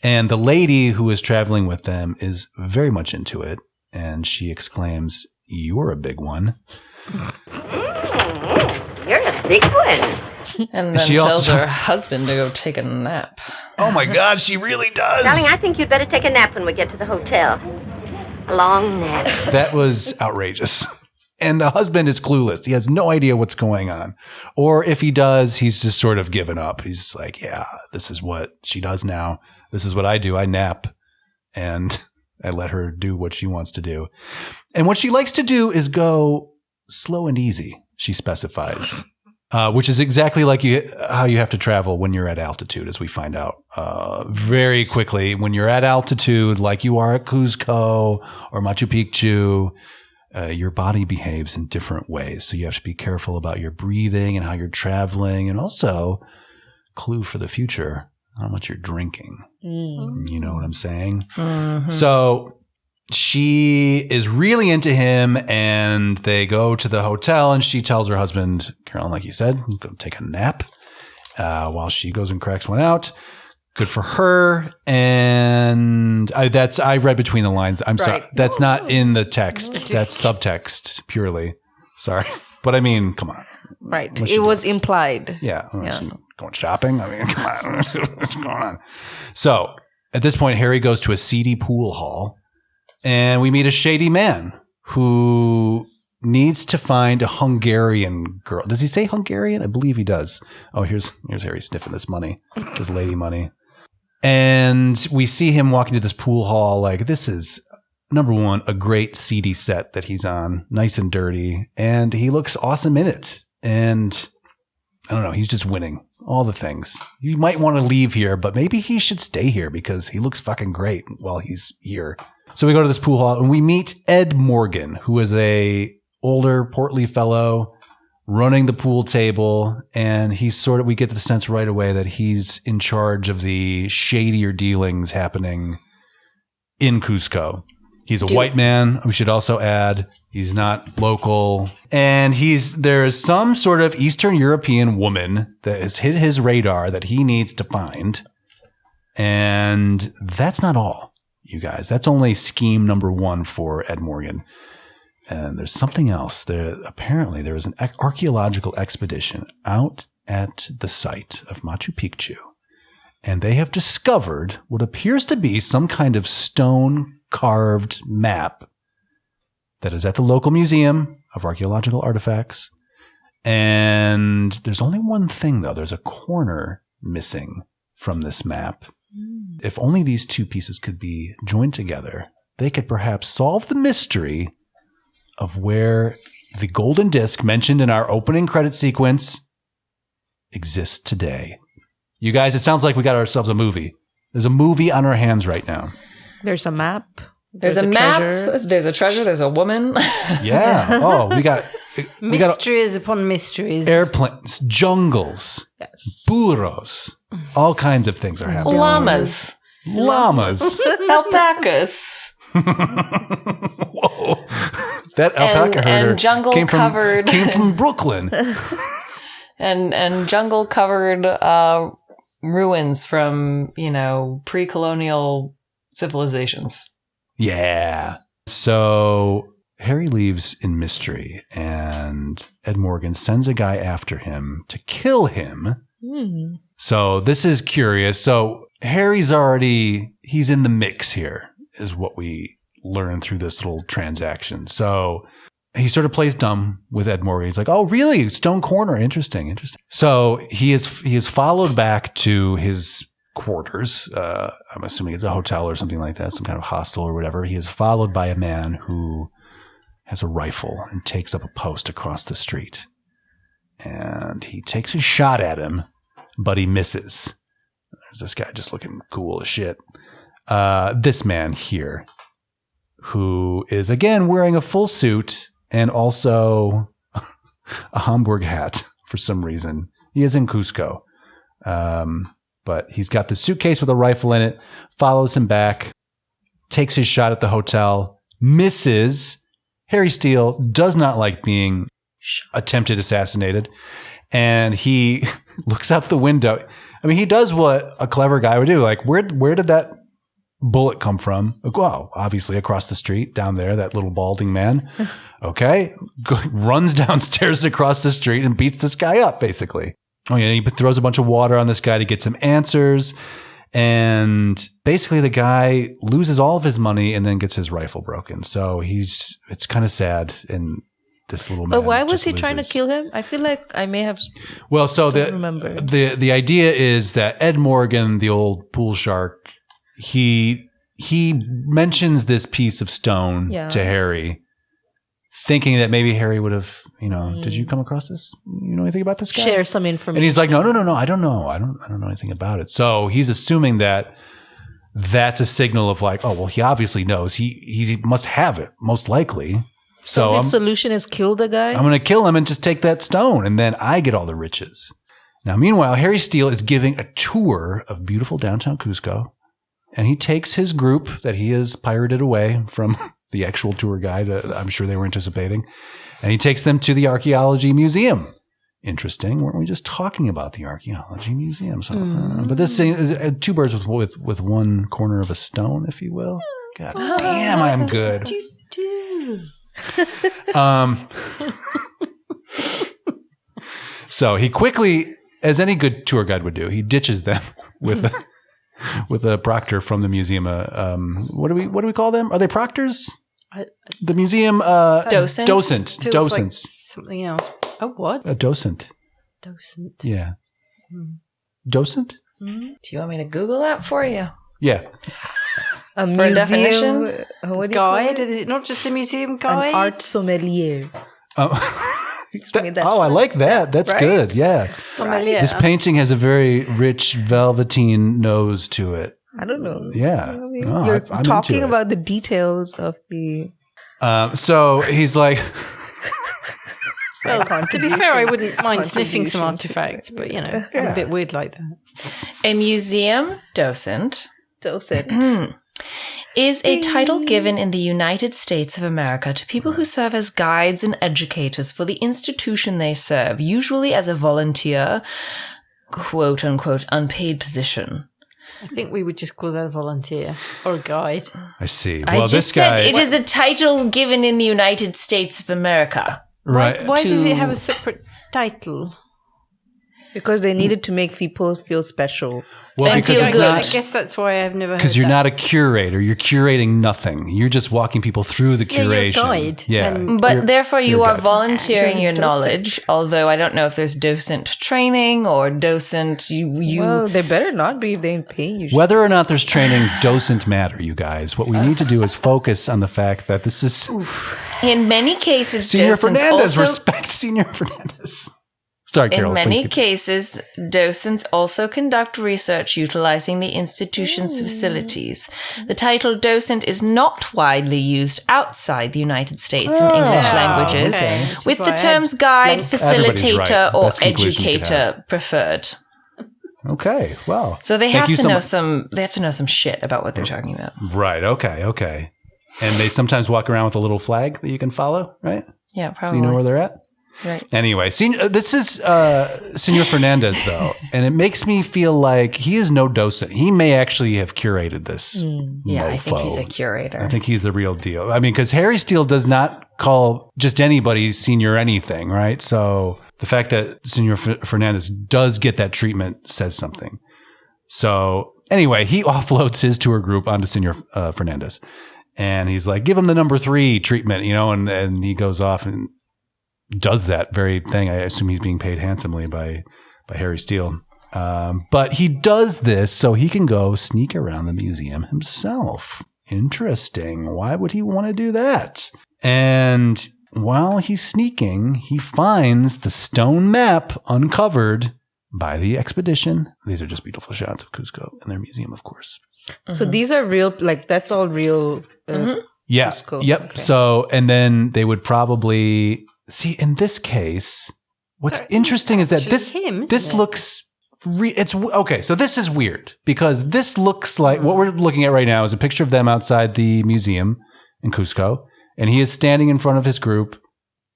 [SPEAKER 1] And the lady who is traveling with them is very much into it. And she exclaims, "You're a big one."
[SPEAKER 5] You're a big one.
[SPEAKER 4] And then
[SPEAKER 1] she
[SPEAKER 4] tells
[SPEAKER 1] also-
[SPEAKER 4] her husband to go take a nap.
[SPEAKER 1] Oh my God, she really does.
[SPEAKER 5] Darling, I think you'd better take a nap when we get to the hotel. A long nap.
[SPEAKER 1] That was outrageous. And the husband is clueless. He has no idea what's going on. Or if he does, he's just sort of given up. He's just like, yeah, this is what she does now. This is what I do. I nap and I let her do what she wants to do. And what she likes to do is go slow and easy, she specifies, which is exactly like how you have to travel when you're at altitude, as we find out very quickly. When you're at altitude, like you are at Cuzco or Machu Picchu, your body behaves in different ways. So you have to be careful about your breathing and how you're traveling. And also, clue for the future, how much you're drinking. You know what I'm saying? Mm-hmm. So she is really into him, and they go to the hotel, and she tells her husband, Carolyn, like you said, go take a nap while she goes and cracks one out. Good for her. And I read between the lines. I'm sorry. That's not in the text. That's subtext purely. Sorry. But I mean, come on.
[SPEAKER 3] Right. It was implied.
[SPEAKER 1] Yeah. Going shopping. I mean, come on. What's going on? So at this point, Harry goes to a seedy pool hall, and we meet a shady man who needs to find a Hungarian girl. Does he say Hungarian? I believe he does. Oh, here's Harry sniffing this money, this lady money. And we see him walking to this pool hall like, this is number one, a great seedy set that he's on, nice and dirty, and he looks awesome in it. And I don't know, he's just winning all the things. You might want to leave here, but maybe he should stay here because he looks fucking great while he's here. So we go to this pool hall and we meet Ed Morgan, who is a older, portly fellow running the pool table. And we get the sense right away that he's in charge of the shadier dealings happening in Cusco. He's a white man. We should also add he's not local. And there's some sort of Eastern European woman that has hit his radar that he needs to find. And that's not all, you guys. That's only scheme number one for Ed Morgan. And there's something else. Apparently, there was an archaeological expedition out at the site of Machu Picchu. And they have discovered what appears to be some kind of stone-carved map that is at the local Museum of Archaeological Artifacts. And there's only one thing, though. There's a corner missing from this map. If only these two pieces could be joined together, they could perhaps solve the mystery of where the golden disc mentioned in our opening credit sequence exists today. You guys, it sounds like we got ourselves a movie. There's a movie on our hands right now.
[SPEAKER 3] There's a map.
[SPEAKER 4] There's a map. There's a treasure. There's a woman.
[SPEAKER 1] Yeah. Oh, we got
[SPEAKER 2] mysteries upon mysteries.
[SPEAKER 1] Airplanes, jungles, burros, all kinds of things are happening.
[SPEAKER 4] Llamas. Alpacas.
[SPEAKER 1] Whoa. That alpaca herder
[SPEAKER 4] and jungle
[SPEAKER 1] came from Brooklyn.
[SPEAKER 4] and jungle covered ruins from, pre-colonial civilizations.
[SPEAKER 1] Yeah. So Harry leaves in mystery and Ed Morgan sends a guy after him to kill him. So this is curious. So Harry's he's in the mix here is what we learn through this little transaction. So he sort of plays dumb with Ed Morgan. He's like, oh, really? Stone Corner. Interesting. So he is followed back to his quarters. I'm assuming it's a hotel or something like that, some kind of hostel or whatever. He is followed by a man who has a rifle and takes up a post across the street. And he takes a shot at him, but he misses. There's this guy just looking cool as shit. This man here, who is again wearing a full suit and also a Hamburg hat for some reason. He is in Cusco. But he's got the suitcase with a rifle in it, follows him back, takes his shot at the hotel, misses. Harry Steele does not like being attempted assassinated. And he looks out the window. I mean, he does what a clever guy would do. Like, where did that bullet come from? Well, obviously across the street down there, that little balding man. Okay. Runs downstairs across the street and beats this guy up, basically. Oh, yeah. He throws a bunch of water on this guy to get some answers. And basically the guy loses all of his money and then gets his rifle broken. So it's kind of sad. And this little man.
[SPEAKER 3] But why was he trying to kill him? I feel like I may have.
[SPEAKER 1] Well, so
[SPEAKER 3] remember.
[SPEAKER 1] The idea is that Ed Morgan, the old pool shark, he mentions this piece of stone to Harry, thinking that maybe Harry would have, did you come across this? You know anything about this guy?
[SPEAKER 3] Share some information.
[SPEAKER 1] And he's like, no, I don't know. I don't know anything about it. So he's assuming that that's a signal of like, oh, well, he obviously knows. He must have it, most likely.
[SPEAKER 3] So his solution is kill the guy?
[SPEAKER 1] I'm going to kill him and just take that stone, and then I get all the riches. Now, meanwhile, Harry Steele is giving a tour of beautiful downtown Cusco, and he takes his group that he has pirated away from the actual tour guide, I'm sure they were anticipating, and he takes them to the Archaeology Museum. Interesting. Weren't we just talking about the Archaeology Museum? So, but this thing, two birds with one corner of a stone, if you will. God damn, I'm good. So he quickly, as any good tour guide would do, he ditches them with a proctor from the museum. What do we call them? Are they proctors? The museum docents.
[SPEAKER 2] Like something else. Oh, what?
[SPEAKER 1] A docent.
[SPEAKER 2] Docent.
[SPEAKER 1] Yeah. Docent?
[SPEAKER 4] Do you want me to Google that for you?
[SPEAKER 1] Yeah.
[SPEAKER 3] A
[SPEAKER 4] For a
[SPEAKER 3] museum
[SPEAKER 4] definition?
[SPEAKER 3] what do you call
[SPEAKER 2] Guide?
[SPEAKER 3] it?
[SPEAKER 2] Is it not just a museum
[SPEAKER 3] An
[SPEAKER 2] guide?
[SPEAKER 3] art sommelier. Explain that.
[SPEAKER 1] I like that. That's
[SPEAKER 3] Right?
[SPEAKER 1] good. Yeah.
[SPEAKER 2] Sommelier.
[SPEAKER 1] This painting has a very rich velveteen nose to it.
[SPEAKER 3] I don't know.
[SPEAKER 1] Yeah.
[SPEAKER 3] I mean,
[SPEAKER 1] No,
[SPEAKER 3] you're
[SPEAKER 1] I'm
[SPEAKER 3] talking
[SPEAKER 1] into it.
[SPEAKER 3] about the details of the.
[SPEAKER 1] So he's like,
[SPEAKER 2] Well, to be fair, I wouldn't mind sniffing some
[SPEAKER 3] Contribution to
[SPEAKER 2] artifacts, but I'm a bit weird like that.
[SPEAKER 4] A museum docent
[SPEAKER 3] Docent.
[SPEAKER 4] is a title given in the United States of America to people who serve as guides and educators for the institution they serve, usually as a volunteer, quote unquote, unpaid position.
[SPEAKER 2] I think we would just call that a volunteer or a guide.
[SPEAKER 1] I see.
[SPEAKER 4] I
[SPEAKER 1] Well,
[SPEAKER 4] just
[SPEAKER 1] this
[SPEAKER 4] said
[SPEAKER 1] guy,
[SPEAKER 4] it is a title given in the United States of America.
[SPEAKER 1] right?
[SPEAKER 2] Why does it
[SPEAKER 4] to-
[SPEAKER 2] have a separate title?
[SPEAKER 3] Because they needed to make people feel special.
[SPEAKER 1] Well,
[SPEAKER 4] And
[SPEAKER 1] because
[SPEAKER 4] feel
[SPEAKER 1] it's
[SPEAKER 4] good.
[SPEAKER 2] I
[SPEAKER 1] not
[SPEAKER 2] guess that's why I've never heard
[SPEAKER 1] because you're
[SPEAKER 2] that.
[SPEAKER 1] not a curator. You're curating nothing. You're just walking people through the
[SPEAKER 2] Yeah, you're a
[SPEAKER 1] curation.
[SPEAKER 2] guide.
[SPEAKER 1] Yeah.
[SPEAKER 2] And-
[SPEAKER 4] But
[SPEAKER 1] You're-
[SPEAKER 4] therefore, you
[SPEAKER 1] you're a
[SPEAKER 4] are
[SPEAKER 1] guide.
[SPEAKER 4] volunteering your
[SPEAKER 3] Docent.
[SPEAKER 4] knowledge. Although I don't know if there's docent training or docent. You
[SPEAKER 3] Well, they better not be if they ain't paying you.
[SPEAKER 1] Whether or not there's training doesn't matter, you guys. What we need to do is focus on the fact that this is
[SPEAKER 4] in many cases,
[SPEAKER 1] Senior
[SPEAKER 4] docents
[SPEAKER 1] Fernandez.
[SPEAKER 4] also.
[SPEAKER 1] Respect Senior Fernandez. Sorry, Carol.
[SPEAKER 4] In many
[SPEAKER 1] please
[SPEAKER 4] cases, docents also conduct research utilizing the institution's facilities. The title docent is not widely used outside the United States in English languages,
[SPEAKER 2] okay. Which is
[SPEAKER 4] with
[SPEAKER 2] why
[SPEAKER 4] the
[SPEAKER 2] I
[SPEAKER 4] terms guide,
[SPEAKER 1] Everybody's
[SPEAKER 4] facilitator,
[SPEAKER 1] right.
[SPEAKER 4] or
[SPEAKER 1] Best conclusion you could
[SPEAKER 4] educator preferred.
[SPEAKER 1] Okay. Well.
[SPEAKER 4] So they
[SPEAKER 1] thank
[SPEAKER 4] have
[SPEAKER 1] you
[SPEAKER 4] to
[SPEAKER 1] so
[SPEAKER 4] know
[SPEAKER 1] much.
[SPEAKER 4] some. They have to know some shit about what they're talking about.
[SPEAKER 1] Right. Okay. And they sometimes walk around with a little flag that you can follow, right?
[SPEAKER 4] Yeah,
[SPEAKER 1] So
[SPEAKER 4] probably.
[SPEAKER 1] you know where they're at.
[SPEAKER 4] Right.
[SPEAKER 1] Anyway, this is Senor Fernandez, though, and it makes me feel like he is no docent. He may actually have curated this.
[SPEAKER 4] Yeah, I think he's a
[SPEAKER 1] mofo.
[SPEAKER 4] curator.
[SPEAKER 1] I think he's the real deal. I mean, because Harry Steele does not call just anybody senior anything, right? So the fact that Senor Fernandez does get that treatment says something. So anyway, he offloads his tour group onto Senor Fernandez. And he's like, give him the number 3 treatment, and he goes off and does that very thing. I assume he's being paid handsomely by Harry Steele. But he does this so he can go sneak around the museum himself. Interesting. Why would he want to do that? And while he's sneaking, he finds the stone map uncovered by the expedition. These are just beautiful shots of Cusco in their museum, of course.
[SPEAKER 3] So these are real, like that's all real.
[SPEAKER 1] Yeah.
[SPEAKER 3] Cusco.
[SPEAKER 1] Yep.
[SPEAKER 3] Okay.
[SPEAKER 1] So, and then they would probably see in this case, what's interesting is that this
[SPEAKER 2] him, isn't
[SPEAKER 1] this
[SPEAKER 2] it?
[SPEAKER 1] looks it's okay. So this is weird because this looks like what we're looking at right now is a picture of them outside the museum in Cusco, and he is standing in front of his group,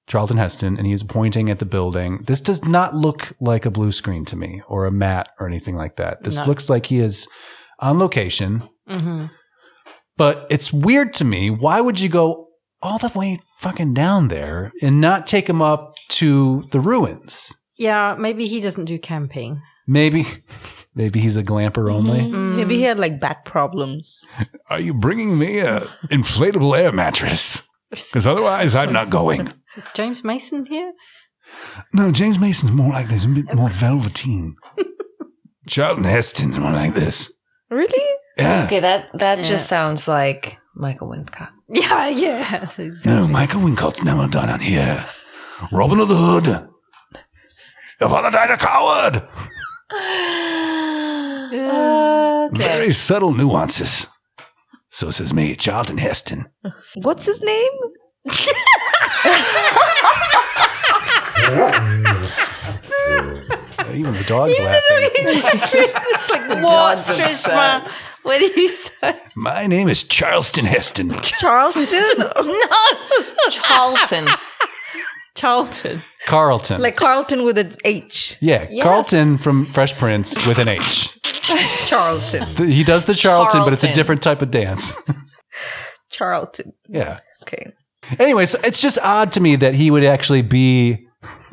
[SPEAKER 1] Charlton Heston, and he is pointing at the building. This does not look like a blue screen to me or a mat or anything like that. This
[SPEAKER 2] No.
[SPEAKER 1] looks like he is on location.
[SPEAKER 2] Mm-hmm.
[SPEAKER 1] But it's weird to me. Why would you go all the way fucking down there and not take him up to the ruins?
[SPEAKER 2] Yeah, maybe he doesn't do camping.
[SPEAKER 1] Maybe he's a glamper only.
[SPEAKER 3] Maybe he had like back problems.
[SPEAKER 1] Are you bringing me a inflatable air mattress? Because otherwise I'm not going.
[SPEAKER 2] Is it James Mason here?
[SPEAKER 1] No, James Mason's more like this, a bit more velveteen. Charlton Heston's more like this.
[SPEAKER 3] Really?
[SPEAKER 1] Yeah.
[SPEAKER 4] Okay, that just sounds like Michael Wincott.
[SPEAKER 2] Yeah. That's exactly.
[SPEAKER 1] No, Michael Wincott's never done on here. Robin of the Hood. Your father died a coward. Very subtle nuances. So says me, Charlton Heston.
[SPEAKER 3] What's his name?
[SPEAKER 1] Even the dog's laughing.
[SPEAKER 2] It's like what, Shrishma? What did you say?
[SPEAKER 1] My name is Charleston Heston.
[SPEAKER 3] Charlton?
[SPEAKER 4] Charlton.
[SPEAKER 2] Charlton.
[SPEAKER 1] Carlton.
[SPEAKER 3] Like Carlton with an H.
[SPEAKER 1] Yeah, Carlton from Fresh Prince with an H.
[SPEAKER 3] Charlton.
[SPEAKER 1] He does the Charlton, but it's a
[SPEAKER 4] Charlton.
[SPEAKER 1] different type of dance.
[SPEAKER 3] Charlton.
[SPEAKER 1] Yeah.
[SPEAKER 3] Okay.
[SPEAKER 1] Anyway, so it's just odd to me that he would actually be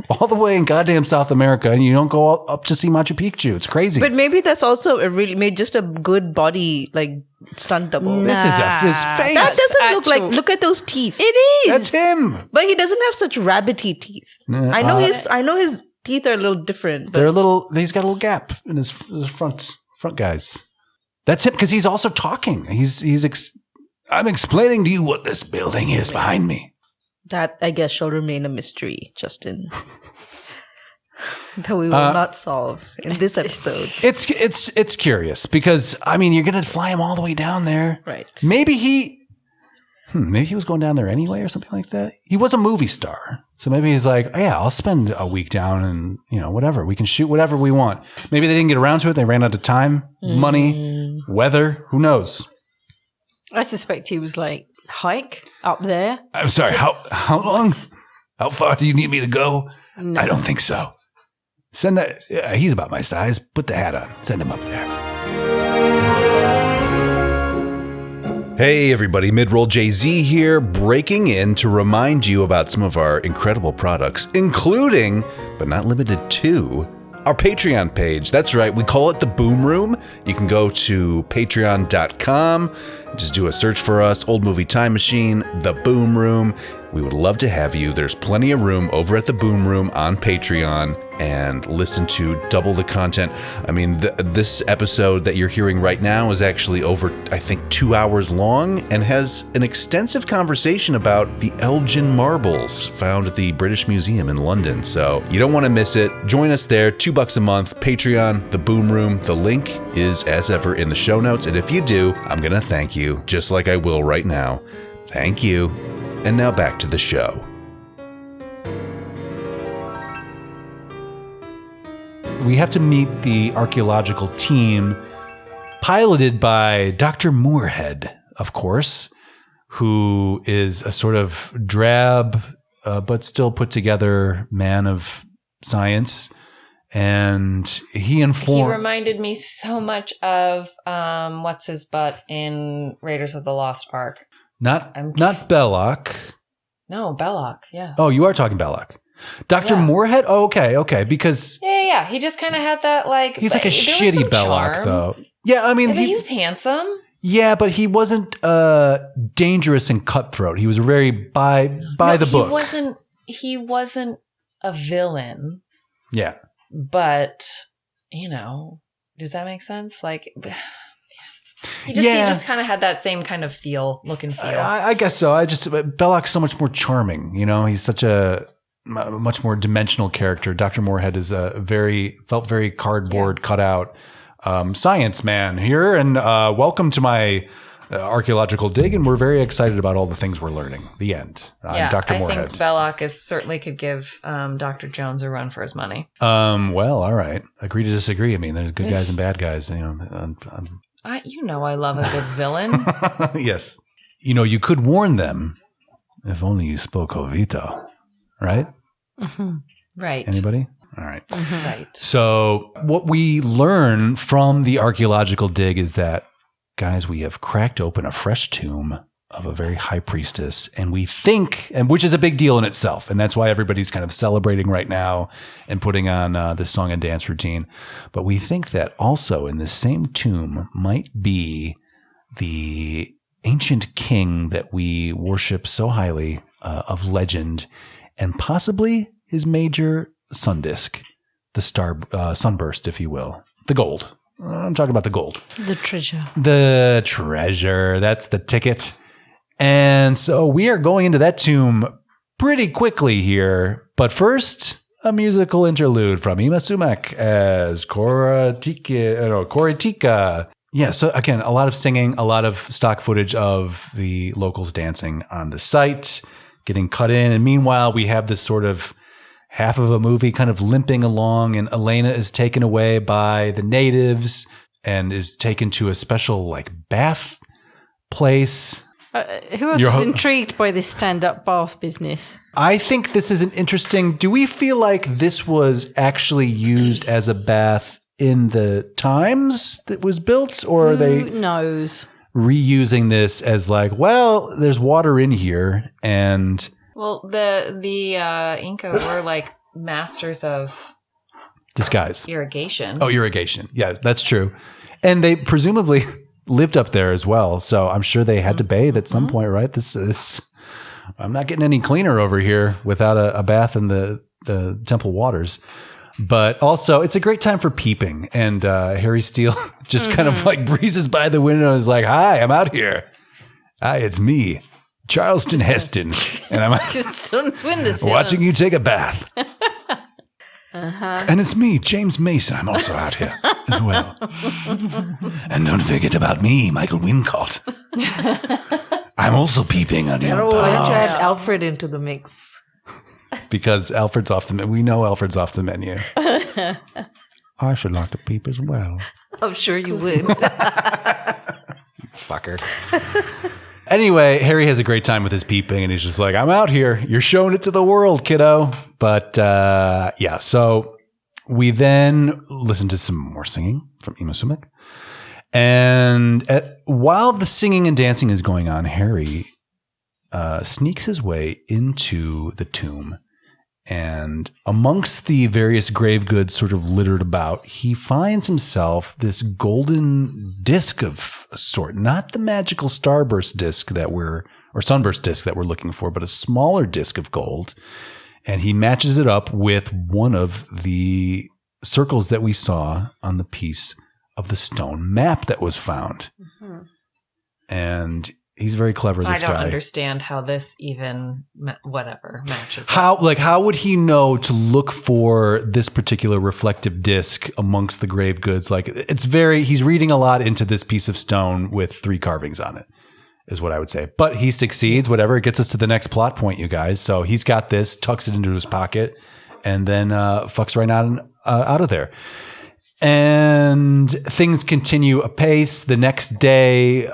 [SPEAKER 1] all the way in goddamn South America and you don't go up to see Machu Picchu. It's crazy.
[SPEAKER 3] But maybe that's also a really made just a good body like stunt double.
[SPEAKER 1] This is his face.
[SPEAKER 3] That doesn't look like.
[SPEAKER 2] Actual-
[SPEAKER 3] Look at those teeth.
[SPEAKER 2] It is.
[SPEAKER 1] That's him.
[SPEAKER 3] But he doesn't have such rabbity teeth.
[SPEAKER 1] Nah,
[SPEAKER 3] I know his teeth are a little different. But
[SPEAKER 1] They're a little. He's got a little gap in his front guys. That's him, because he's also talking. I'm explaining to you what this building is behind me.
[SPEAKER 3] That, I guess, shall remain a mystery, Justin. That we will not solve in this episode.
[SPEAKER 1] It's curious because, I mean, you're going to fly him all the way down there.
[SPEAKER 3] Right.
[SPEAKER 1] Maybe he was going down there anyway or something like that. He was a movie star. So maybe he's like, yeah, I'll spend a week down and, whatever. We can shoot whatever we want. Maybe they didn't get around to it. They ran out of time, money, weather. Who knows?
[SPEAKER 2] I suspect he was like, hike up there.
[SPEAKER 1] I'm sorry. How long? How far do you need me to go?
[SPEAKER 2] No.
[SPEAKER 1] I don't think so. Send that. Yeah, he's about my size. Put the hat on. Send him up there. Hey everybody, Midroll Jay-Z here, breaking in to remind you about some of our incredible products, including, but not limited to, our Patreon page. That's right, we call it the Boom Room. You can go to patreon.com, just do a search for us, Old Movie Time Machine, the Boom Room. We would love to have you. There's plenty of room over at the Boom Room on Patreon, and listen to double the content. I mean, this episode that you're hearing right now is actually over, I think, 2 hours long and has an extensive conversation about the Elgin marbles found at the British Museum in London. So you don't want to miss it. Join us there, $2 a month, Patreon, the Boom Room. The link is, as ever, in the show notes. And if you do, I'm going to thank you, just like I will right now. Thank you. And now back to the show. We have to meet the archaeological team, piloted by Dr. Moorhead, of course, who is a sort of drab, but still put together man of science. And he
[SPEAKER 4] reminded me so much of what's his butt in Raiders of the Lost Ark.
[SPEAKER 1] Not Belloc.
[SPEAKER 4] No, Belloc. Yeah.
[SPEAKER 1] Oh, you are talking Belloc. Dr. Moorhead? Oh, okay. Because
[SPEAKER 4] yeah. He just kind of had that like.
[SPEAKER 1] He's like a shitty Belloc,
[SPEAKER 4] charm.
[SPEAKER 1] though. Yeah, I mean,
[SPEAKER 4] he was handsome.
[SPEAKER 1] Yeah, but he wasn't dangerous and cutthroat. He was very by the book.
[SPEAKER 4] He wasn't a villain.
[SPEAKER 1] Yeah.
[SPEAKER 4] But does that make sense? Like. He just kind of had that same kind of look and feel.
[SPEAKER 1] I guess so. Belloc's so much more charming. He's such a much more dimensional character. Dr. Moorhead is felt very cardboard cut out science man here. And welcome to my archaeological dig. And we're very excited about all the things we're learning. The end. I'm Dr. Moorhead.
[SPEAKER 4] I think Belloc certainly could give Dr. Jones a run for his money.
[SPEAKER 1] Well, all right. Agree to disagree. I mean, there's good guys and bad guys.
[SPEAKER 4] I love a good villain.
[SPEAKER 1] Yes. You could warn them if only you spoke Jovito, right?
[SPEAKER 4] Mm-hmm. Right.
[SPEAKER 1] Anybody? All right.
[SPEAKER 4] Mm-hmm. Right.
[SPEAKER 1] So what we learn from the archaeological dig is that, guys, we have cracked open a fresh tomb of a very high priestess, and we think, and which is a big deal in itself, and that's why everybody's kind of celebrating right now and putting on this song and dance routine. But we think that also in the same tomb might be the ancient king that we worship so highly of legend, and possibly his major sun disk, the sunburst, if you will, the gold. I'm talking about the gold.
[SPEAKER 2] The treasure.
[SPEAKER 1] The treasure. That's the ticket. And so we are going into that tomb pretty quickly here. But first, a musical interlude from Ima Sumac as Koritika. Yeah, so again, a lot of singing, a lot of stock footage of the locals dancing on the site, getting cut in. And meanwhile, we have this sort of half of a movie kind of limping along, and Elena is taken away by the natives and is taken to a special bath place.
[SPEAKER 2] Who else was intrigued by this stand-up bath business?
[SPEAKER 1] I think this is an interesting... Do we feel like this was actually used as a bath in the times that was built? Or are they...
[SPEAKER 2] Who knows?
[SPEAKER 1] Reusing this as there's water in here and...
[SPEAKER 4] Well, the Inca were masters of...
[SPEAKER 1] disguise.
[SPEAKER 4] Irrigation.
[SPEAKER 1] Oh, irrigation. Yeah, that's true. And they presumably... lived up there as well, so I'm sure they had to bathe at some point, right? I'm not getting any cleaner over here without a bath in the temple waters. But also, it's a great time for peeping. And Harry Steele just kind of like breezes by the window and is like, "Hi, I'm out here. Hi, it's me, Charlton Heston. And I'm
[SPEAKER 2] Just on his windowsill.
[SPEAKER 1] watching you take a bath. And it's me, James Mason. I'm also out here as well. And don't forget about me, Michael Wincott. I'm also peeping on you.
[SPEAKER 3] Why don't you add Alfred into the mix?
[SPEAKER 1] Because Alfred's off the menu. We know Alfred's off the menu. I should like to peep as well.
[SPEAKER 3] I'm sure you would.
[SPEAKER 1] Fucker. Anyway, Harry has a great time with his peeping, and he's just like, I'm out here. You're showing it to the world, kiddo. But yeah, so we then listen to some more singing from Ima Sumac. And while the singing and dancing is going on, Harry sneaks his way into the tomb. And amongst the various grave goods sort of littered about, he finds himself this golden disc of a sort, not the magical starburst disc or sunburst disc that we're looking for, but a smaller disc of gold. And he matches it up with one of the circles that we saw on the piece of the stone map that was found. Mm-hmm. And he's very clever, this guy.
[SPEAKER 4] I don't understand how this even, matches.
[SPEAKER 1] How would he know to look for this particular reflective disc amongst the grave goods? Like, he's reading a lot into this piece of stone with 3 carvings on it, is what I would say. But he succeeds, whatever. It gets us to the next plot point, you guys. So he's got this, tucks it into his pocket, and then fucks right out of there. And things continue apace. The next day,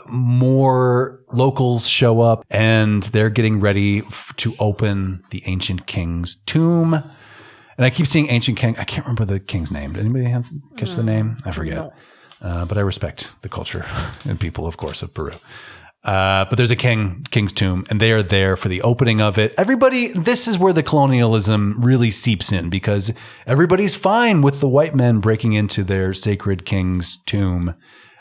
[SPEAKER 1] more locals show up, and they're getting ready to open the ancient king's tomb. And I keep seeing ancient king. I can't remember the king's name. Did anybody catch the name? I forget. No. But I respect the culture and people, of course, of Peru. But there's a king's tomb, and they are there for the opening of it. This is where the colonialism really seeps in, because everybody's fine with the white men breaking into their sacred king's tomb.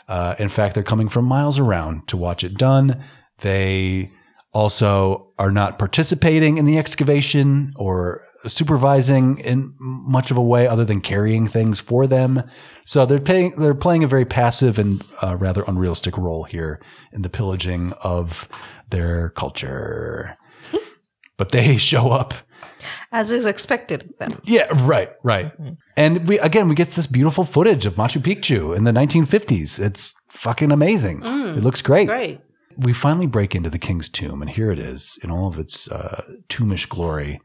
[SPEAKER 1] In fact, they're coming from miles around to watch it done. They also are not participating in the excavation or supervising in much of a way other than carrying things for them. So they're playing a very passive and rather unrealistic role here in the pillaging of their culture. But they show up.
[SPEAKER 3] As is expected of them.
[SPEAKER 1] Yeah, right. Mm-hmm. And we get this beautiful footage of Machu Picchu in the 1950s. It's fucking amazing. It looks great.
[SPEAKER 2] Great.
[SPEAKER 1] We finally break into the king's tomb, and here it is in all of its tombish glory.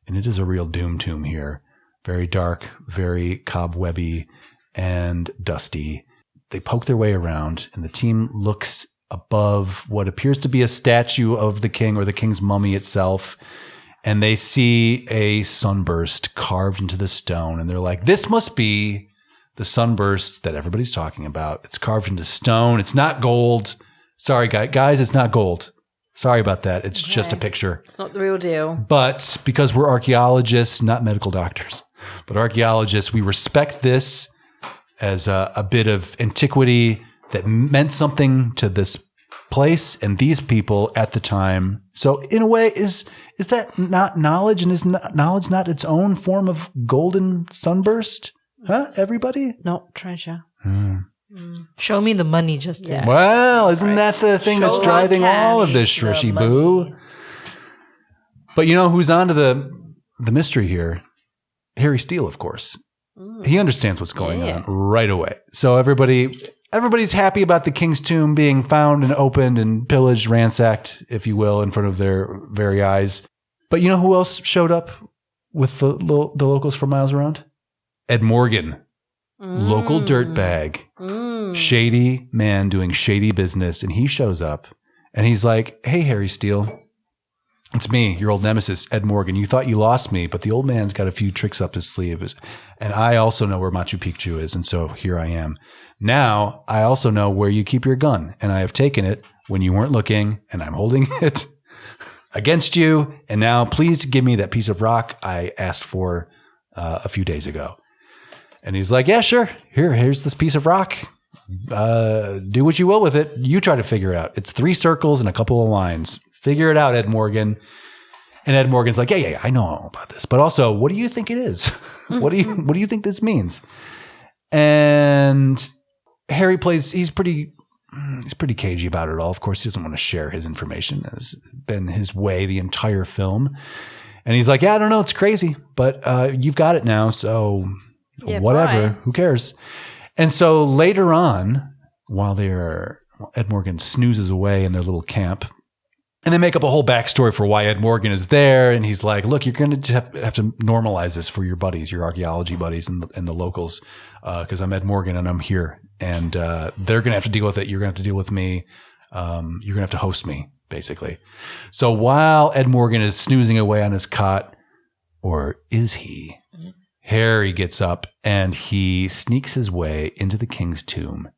[SPEAKER 1] And it is a real doom tomb here. Very dark, very cobwebby and dusty. They poke their way around, and the team looks above what appears to be a statue of the king or the king's mummy itself. And they see a sunburst carved into the stone. And they're like, this must be the sunburst that everybody's talking about. It's carved into stone. It's not gold. Sorry, guys, it's not gold. Sorry about that. It's just a picture.
[SPEAKER 2] It's not the real deal.
[SPEAKER 1] But because we're archaeologists, not medical doctors, but archaeologists, we respect this as a bit of antiquity that meant something to this place and these people at the time. So in a way, is that not knowledge? And is knowledge not its own form of golden sunburst? Huh, everybody?
[SPEAKER 2] Not treasure.
[SPEAKER 3] Show me the money, Justin.
[SPEAKER 2] Yeah.
[SPEAKER 1] Well, isn't that the thing that's driving all of this, Shrishy Boo? But you know who's onto the mystery here? Harry Steele, of course. He understands what's going on right away. So everybody's happy about the king's tomb being found and opened and pillaged, ransacked, if you will, in front of their very eyes. But you know who else showed up with the locals for miles around? Ed Morgan. Local dirtbag, shady man doing shady business. And he shows up and he's like, hey, Harry Steele, it's me, your old nemesis, Ed Morgan. You thought you lost me, but the old man's got a few tricks up his sleeve. And I also know where Machu Picchu is. And so here I am. Now I also know where you keep your gun. And I have taken it when you weren't looking, and I'm holding it against you. And now please give me that piece of rock I asked for a few days ago. And he's like, yeah, sure. Here's this piece of rock. Do what you will with it. You try to figure it out. It's 3 circles and a couple of lines. Figure it out, Ed Morgan. And Ed Morgan's like, yeah, I know all about this. But also, what do you think it is? What do you think this means? And Harry he's pretty cagey about it all. Of course, he doesn't want to share his information. It's been his way the entire film. And he's like, yeah, I don't know. It's crazy, but you've got it now. So whatever, who cares? And so later on, while Ed Morgan snoozes away in their little camp, and they make up a whole backstory for why Ed Morgan is there. And he's like, look, you're going to have to normalize this for your buddies, your archaeology buddies and the locals, because I'm Ed Morgan and I'm here. And they're going to have to deal with it. You're going to have to deal with me. You're going to have to host me, basically. So while Ed Morgan is snoozing away on his cot, or is he? Harry gets up and he sneaks his way into the king's tomb.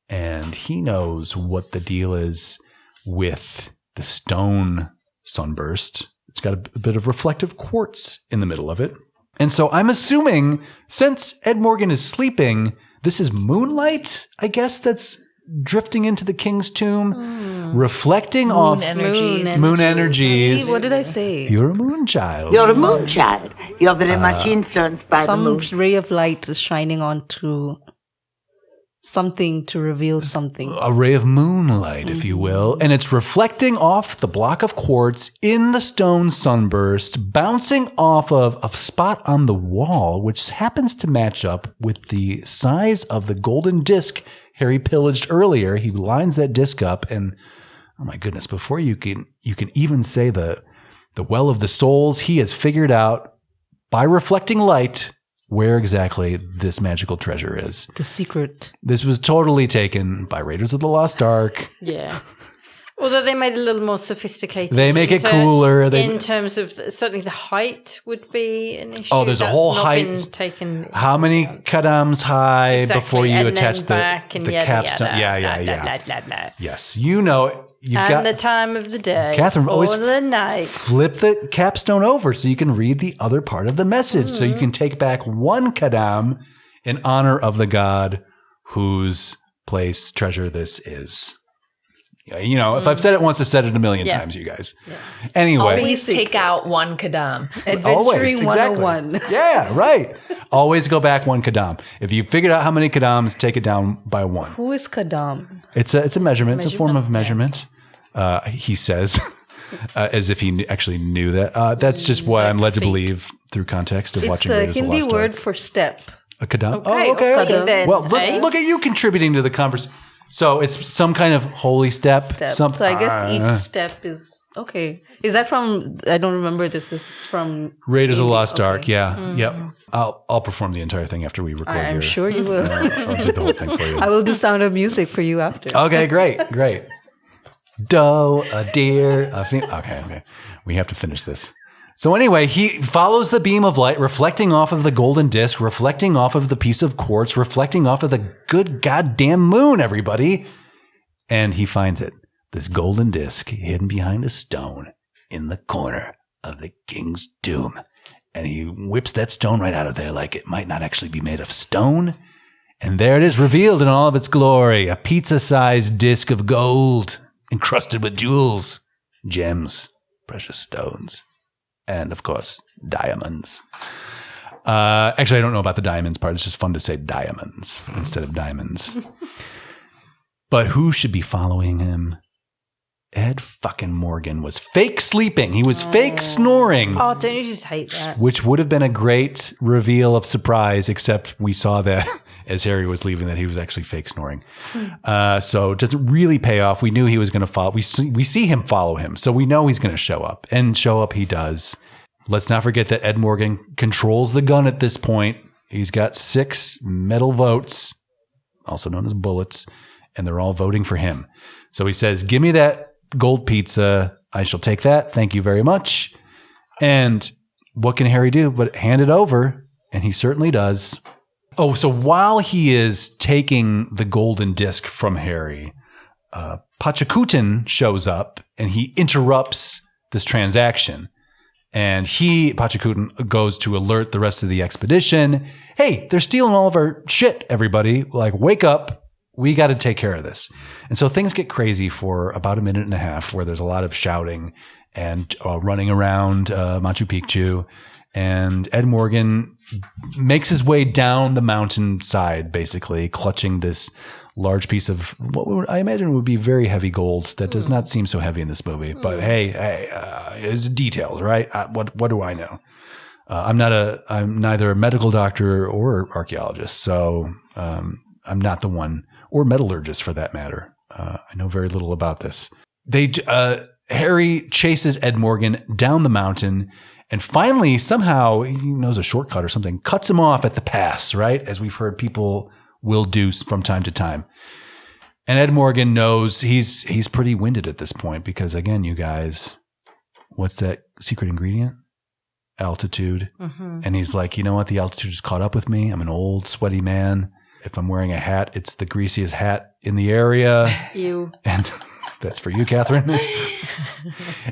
[SPEAKER 1] And he knows what the deal is with the stone sunburst. It's got a bit of reflective quartz in the middle of it. And so I'm assuming, since Ed Morgan is sleeping, this is moonlight, I guess, that's drifting into the king's tomb, reflecting off moon energies.
[SPEAKER 3] What did I say?
[SPEAKER 1] You're a moon child.
[SPEAKER 6] You're a moon child. You're very much influenced by the moon.
[SPEAKER 3] Some ray of light is shining onto something to reveal something.
[SPEAKER 1] A ray of moonlight, if you will. And it's reflecting off the block of quartz in the stone sunburst, bouncing off of a spot on the wall, which happens to match up with the size of the golden disc Harry pillaged earlier. He lines that disc up and, oh my goodness, before you can even say the well of the souls, he has figured out by reflecting light where exactly this magical treasure is.
[SPEAKER 3] The secret.
[SPEAKER 1] This was totally taken by Raiders of the Lost Ark.
[SPEAKER 2] Yeah. Although they made it a little more sophisticated.
[SPEAKER 1] They make it cooler.
[SPEAKER 2] In terms of, certainly the height would be an issue.
[SPEAKER 1] Oh, there's a whole height. How many kadams high before you attach the capstone? Yeah. Yes. You know.
[SPEAKER 2] The time of the day.
[SPEAKER 1] Catherine, always
[SPEAKER 2] the night.
[SPEAKER 1] Flip the capstone over so you can read the other part of the message. So you can take back one kadam in honor of the god whose place, treasure this is. You know, if I've said it once, I've said it a million times, you guys. Yeah. Anyway.
[SPEAKER 4] Always take out one kadam.
[SPEAKER 3] Adventuring 101.
[SPEAKER 1] Yeah, right. Always go back one kadam. If you figured out how many kadams, take it down by one.
[SPEAKER 3] Who is kadam?
[SPEAKER 1] It's a measurement. It's a form of measurement. He says, as if he actually knew that. That's just what I'm led to believe through context of watching Raiders of the Lost Ark.
[SPEAKER 3] It's a Hindi word for step.
[SPEAKER 1] A kadam?
[SPEAKER 2] Okay.
[SPEAKER 1] Okay. Well, look at you contributing to the conversation. So it's some kind of holy step.
[SPEAKER 3] So I guess each step is okay. Is that from? I don't remember this. Is from
[SPEAKER 1] Raiders of the Lost Ark? Yeah. Yep. I'll perform the entire thing after we record.
[SPEAKER 3] I'm sure you will.
[SPEAKER 1] I'll do the whole thing for you.
[SPEAKER 3] I will do Sound of Music for you after.
[SPEAKER 1] Okay, great. Doe, a deer, a female. Okay. We have to finish this. So anyway, he follows the beam of light, reflecting off of the golden disc, reflecting off of the piece of quartz, reflecting off of the good goddamn moon, everybody. And he finds it. This golden disc hidden behind a stone in the corner of the king's tomb. And he whips that stone right out of there like it might not actually be made of stone. And there it is, revealed in all of its glory. A pizza-sized disc of gold, encrusted with jewels, gems, precious stones. And, of course, diamonds. Actually, I don't know about the diamonds part. It's just fun to say diamonds instead of diamonds. But who should be following him? Ed fucking Morgan was fake sleeping. He was fake snoring.
[SPEAKER 2] Oh, don't you just hate that?
[SPEAKER 1] Which would have been a great reveal of surprise, except we saw that as Harry was leaving that he was actually fake snoring. So it doesn't really pay off. We knew he was going to follow. We see him follow him. So we know he's going to show up. And show up he does. Let's not forget that Ed Morgan controls the gun at this point. He's got 6 metal votes, also known as bullets, and they're all voting for him. So he says, give me that gold pizza. I shall take that. Thank you very much. And what can Harry do but hand it over? And he certainly does. Oh, so while he is taking the golden disc from Harry, Pachacutin shows up and he interrupts this transaction. And Pachacutin goes to alert the rest of the expedition. Hey, they're stealing all of our shit, everybody. Like, wake up. We got to take care of this. And so things get crazy for about a minute and a half where there's a lot of shouting and running around Machu Picchu. And Ed Morgan makes his way down the mountainside, basically clutching this large piece of what I imagine would be very heavy gold. That does not seem so heavy in this movie. But hey, it's details, right? What do I know? I'm neither a medical doctor or archaeologist, so I'm not the one, or metallurgist for that matter. I know very little about this. Harry chases Ed Morgan down the mountain. And finally, somehow, he knows a shortcut or something, cuts him off at the pass, right? As we've heard people will do from time to time. And Ed Morgan knows he's pretty winded at this point because, again, you guys, what's that secret ingredient? Altitude. Mm-hmm. And he's like, you know what? The altitude has caught up with me. I'm an old, sweaty man. If I'm wearing a hat, it's the greasiest hat in the area.
[SPEAKER 2] You.
[SPEAKER 1] And that's for you, Catherine.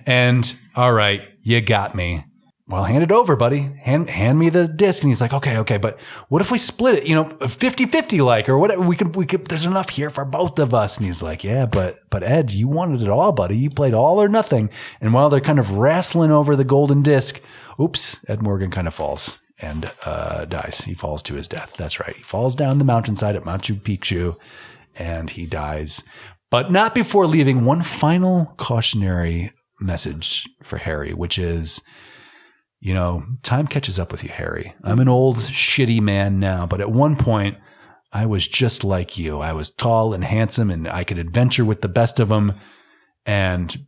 [SPEAKER 1] And all right, you got me. Well, hand it over, buddy. Hand me the disc. And he's like, okay. But what if we split it, 50-50 like, or whatever? We could, there's enough here for both of us. And he's like, yeah, but Ed, you wanted it all, buddy. You played all or nothing. And while they're kind of wrestling over the golden disc, oops, Ed Morgan kind of falls and dies. He falls to his death. That's right. He falls down the mountainside at Machu Picchu and he dies, but not before leaving one final cautionary message for Harry, which is, time catches up with you, Harry. I'm an old, shitty man now, but at one point, I was just like you. I was tall and handsome, and I could adventure with the best of them. And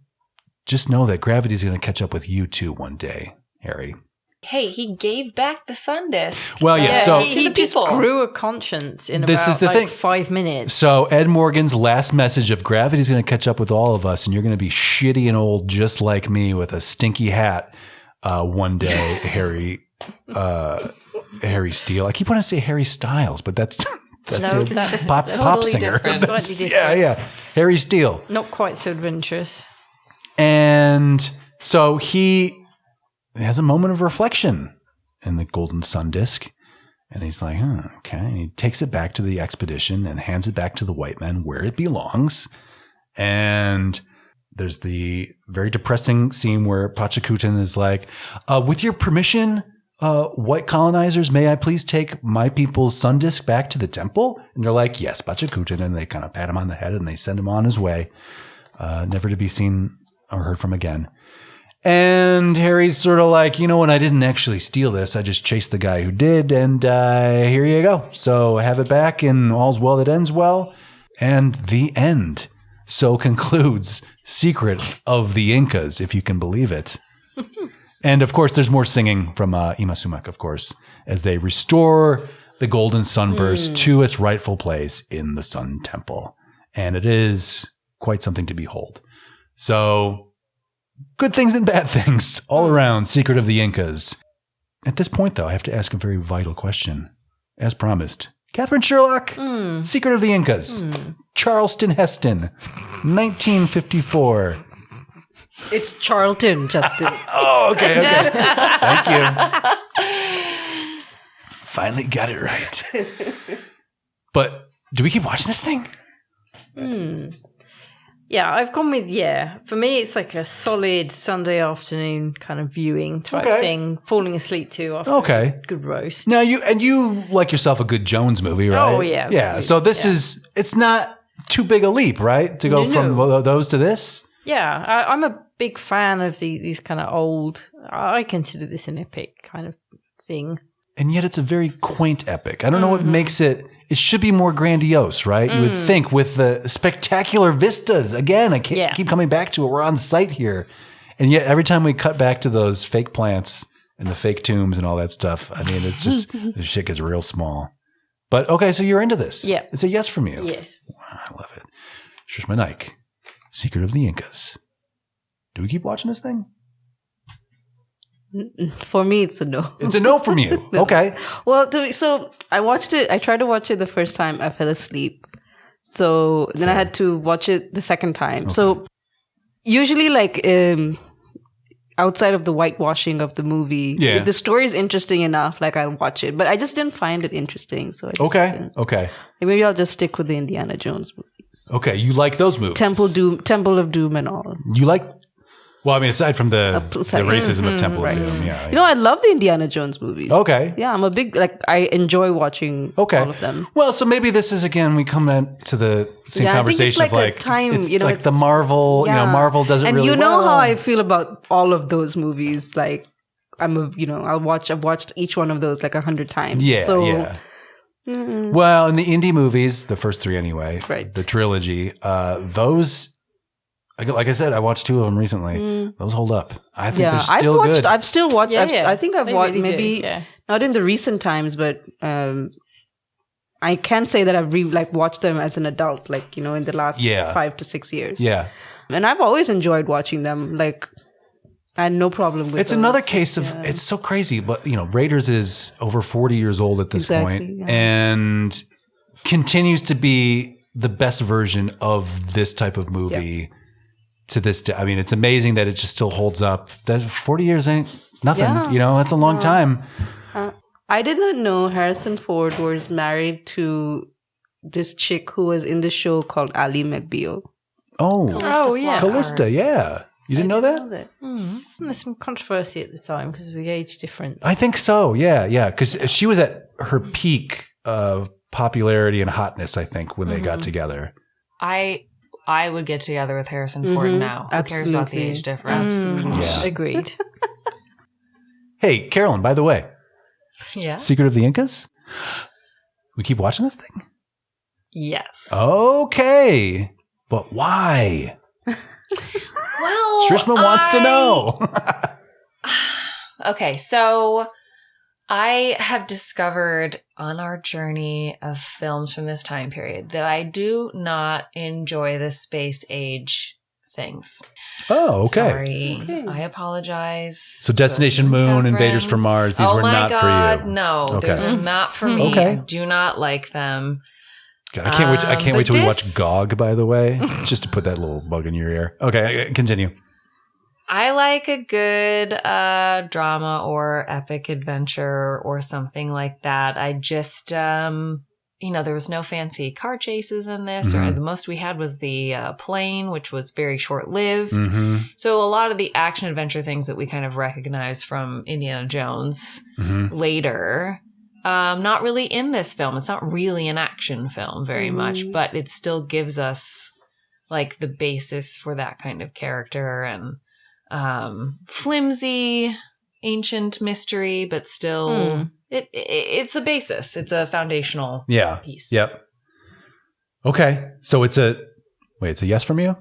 [SPEAKER 1] just know that gravity's going to catch up with you too one day, Harry.
[SPEAKER 4] Hey, he gave back the sun disk.
[SPEAKER 1] Well, yeah. So
[SPEAKER 2] he just grew a conscience in
[SPEAKER 1] this
[SPEAKER 2] about
[SPEAKER 1] is the thing.
[SPEAKER 2] 5 minutes.
[SPEAKER 1] So Ed Morgan's last message of gravity's going to catch up with all of us, and you're going to be shitty and old just like me with a stinky hat. One day, Harry Steele. I keep wanting to say Harry Styles, but that's pop singer. Yeah. Harry Steele.
[SPEAKER 2] Not quite so adventurous.
[SPEAKER 1] And so he has a moment of reflection in the golden sun disk, and he's like, okay. And he takes it back to the expedition and hands it back to the white men where it belongs. And there's the very depressing scene where Pachacutin is like, with your permission, white colonizers, may I please take my people's sun disk back to the temple? And they're like, yes, Pachacutin. And they kind of pat him on the head and they send him on his way, never to be seen or heard from again. And Harry's sort of like, when I didn't actually steal this, I just chased the guy who did. And here you go. So have it back and all's well that ends well. And the end. So concludes Secret of the Incas, if you can believe it. And of course, there's more singing from Ima Sumac, of course, as they restore the golden sunburst to its rightful place in the Sun Temple. And it is quite something to behold. So good things and bad things all around Secret of the Incas. At this point, though, I have to ask a very vital question. As promised, Katherine Sherlock, Secret of the Incas, Charlton Heston, 1954.
[SPEAKER 3] It's Charlton, Justin.
[SPEAKER 1] Okay. Thank you. Finally got it right. But do we keep watching this thing?
[SPEAKER 2] Yeah, I've gone with, for me, it's like a solid Sunday afternoon kind of viewing type thing, falling asleep to after a good roast.
[SPEAKER 1] Now, you like yourself a good Jones movie, right?
[SPEAKER 2] Oh, yeah.
[SPEAKER 1] Yeah, so this is, it's not too big a leap, right? To go from those to this?
[SPEAKER 2] Yeah, I'm a big fan of these kind of old, I consider this an epic kind of thing.
[SPEAKER 1] And yet it's a very quaint epic. I don't know what makes it should be more grandiose, right? You would think with the spectacular vistas. Again, I keep coming back to it. We're on site here. And yet every time we cut back to those fake plants and the fake tombs and all that stuff, I mean, it's just, the shit gets real small. But okay, so you're into this.
[SPEAKER 2] Yeah.
[SPEAKER 1] It's a yes from you.
[SPEAKER 2] Yes.
[SPEAKER 1] Wow, I love it. Shrishma Naik, Secret of the Incas. Do we keep watching this thing?
[SPEAKER 3] For me, it's a no.
[SPEAKER 1] It's a no from you.
[SPEAKER 3] No.
[SPEAKER 1] Okay.
[SPEAKER 3] Well, so I watched it. I tried to watch it the first time. I fell asleep. So then I had to watch it the second time. Okay. So usually outside of the whitewashing of the movie, if the story is interesting enough, I'll watch it. But I just didn't find it interesting. So
[SPEAKER 1] Okay.
[SPEAKER 3] Maybe I'll just stick with the Indiana Jones movies.
[SPEAKER 1] Okay. You like those movies?
[SPEAKER 3] Temple of Doom and all.
[SPEAKER 1] You like... Well, I mean, aside from the racism of Temple of Doom, yeah.
[SPEAKER 3] You know, I love the Indiana Jones movies.
[SPEAKER 1] Okay.
[SPEAKER 3] Yeah, I'm a big, I enjoy watching all of them.
[SPEAKER 1] Well, so maybe this is, again, we come back to the same conversation
[SPEAKER 3] I think it's
[SPEAKER 1] of
[SPEAKER 3] a time,
[SPEAKER 1] it's
[SPEAKER 3] it's
[SPEAKER 1] like the Marvel, Marvel does it
[SPEAKER 3] and
[SPEAKER 1] really well.
[SPEAKER 3] And you know how I feel about all of those movies. Like, I've watched each one of those like 100 times.
[SPEAKER 1] Yeah,
[SPEAKER 3] so,
[SPEAKER 1] yeah. Well, in the indie movies, the first 3 anyway,
[SPEAKER 3] right.
[SPEAKER 1] The trilogy, those... Like I said, I watched 2 of them recently. Those hold up. I think they're still good.
[SPEAKER 3] I've still watched.
[SPEAKER 2] Yeah,
[SPEAKER 3] I think I've watched
[SPEAKER 2] really
[SPEAKER 3] maybe not in the recent times, but I can say that I've watched them as an adult, in the last 5 to 6 years.
[SPEAKER 1] Yeah,
[SPEAKER 3] and I've always enjoyed watching them. Like, I had no problem with.
[SPEAKER 1] It's another case of it's so crazy, but Raiders is over 40 years old at this point, and continues to be the best version of this type of movie.
[SPEAKER 3] Yeah.
[SPEAKER 1] To this day. I mean, it's amazing that it just still holds up. That 40 years ain't nothing. That's a long time.
[SPEAKER 3] I did not know Harrison Ford was married to this chick who was in the show called Ally McBeal.
[SPEAKER 2] Oh, yeah.
[SPEAKER 1] Callista, yeah. You didn't know that?
[SPEAKER 2] There's some controversy at the time because of the age difference.
[SPEAKER 1] I think so, yeah. Because she was at her peak of popularity and hotness, I think, when they got together.
[SPEAKER 4] I would get together with Harrison Ford now. Who cares about the age difference?
[SPEAKER 1] Yeah.
[SPEAKER 2] Agreed.
[SPEAKER 1] Hey, Carolyn, by the way.
[SPEAKER 4] Yeah?
[SPEAKER 1] Secret of the Incas? We keep watching this thing?
[SPEAKER 4] Yes.
[SPEAKER 1] Okay. But why?
[SPEAKER 4] Well,
[SPEAKER 1] Shrishma wants to know.
[SPEAKER 4] Okay, so I have discovered on our journey of films from this time period that I do not enjoy the space age things.
[SPEAKER 1] Oh, okay.
[SPEAKER 4] Sorry. Okay. I apologize.
[SPEAKER 1] So Destination Moon, Invaders from Mars, these were not for you.
[SPEAKER 4] No, those are not for me.
[SPEAKER 1] Okay.
[SPEAKER 4] I do not like them.
[SPEAKER 1] God, I can't wait till we watch Gog, by the way, just to put that little bug in your ear. Okay, continue.
[SPEAKER 4] I like a good drama or epic adventure or something like that. I just, there was no fancy car chases in this, or the most we had was the plane, which was very short-lived. So a lot of the action adventure things that we kind of recognize from Indiana Jones later, not really in this film. It's not really an action film very much, but it still gives us like the basis for that kind of character and flimsy ancient mystery, but still it's a basis. It's a foundational piece.
[SPEAKER 1] Yep. Okay. So it's a yes from you?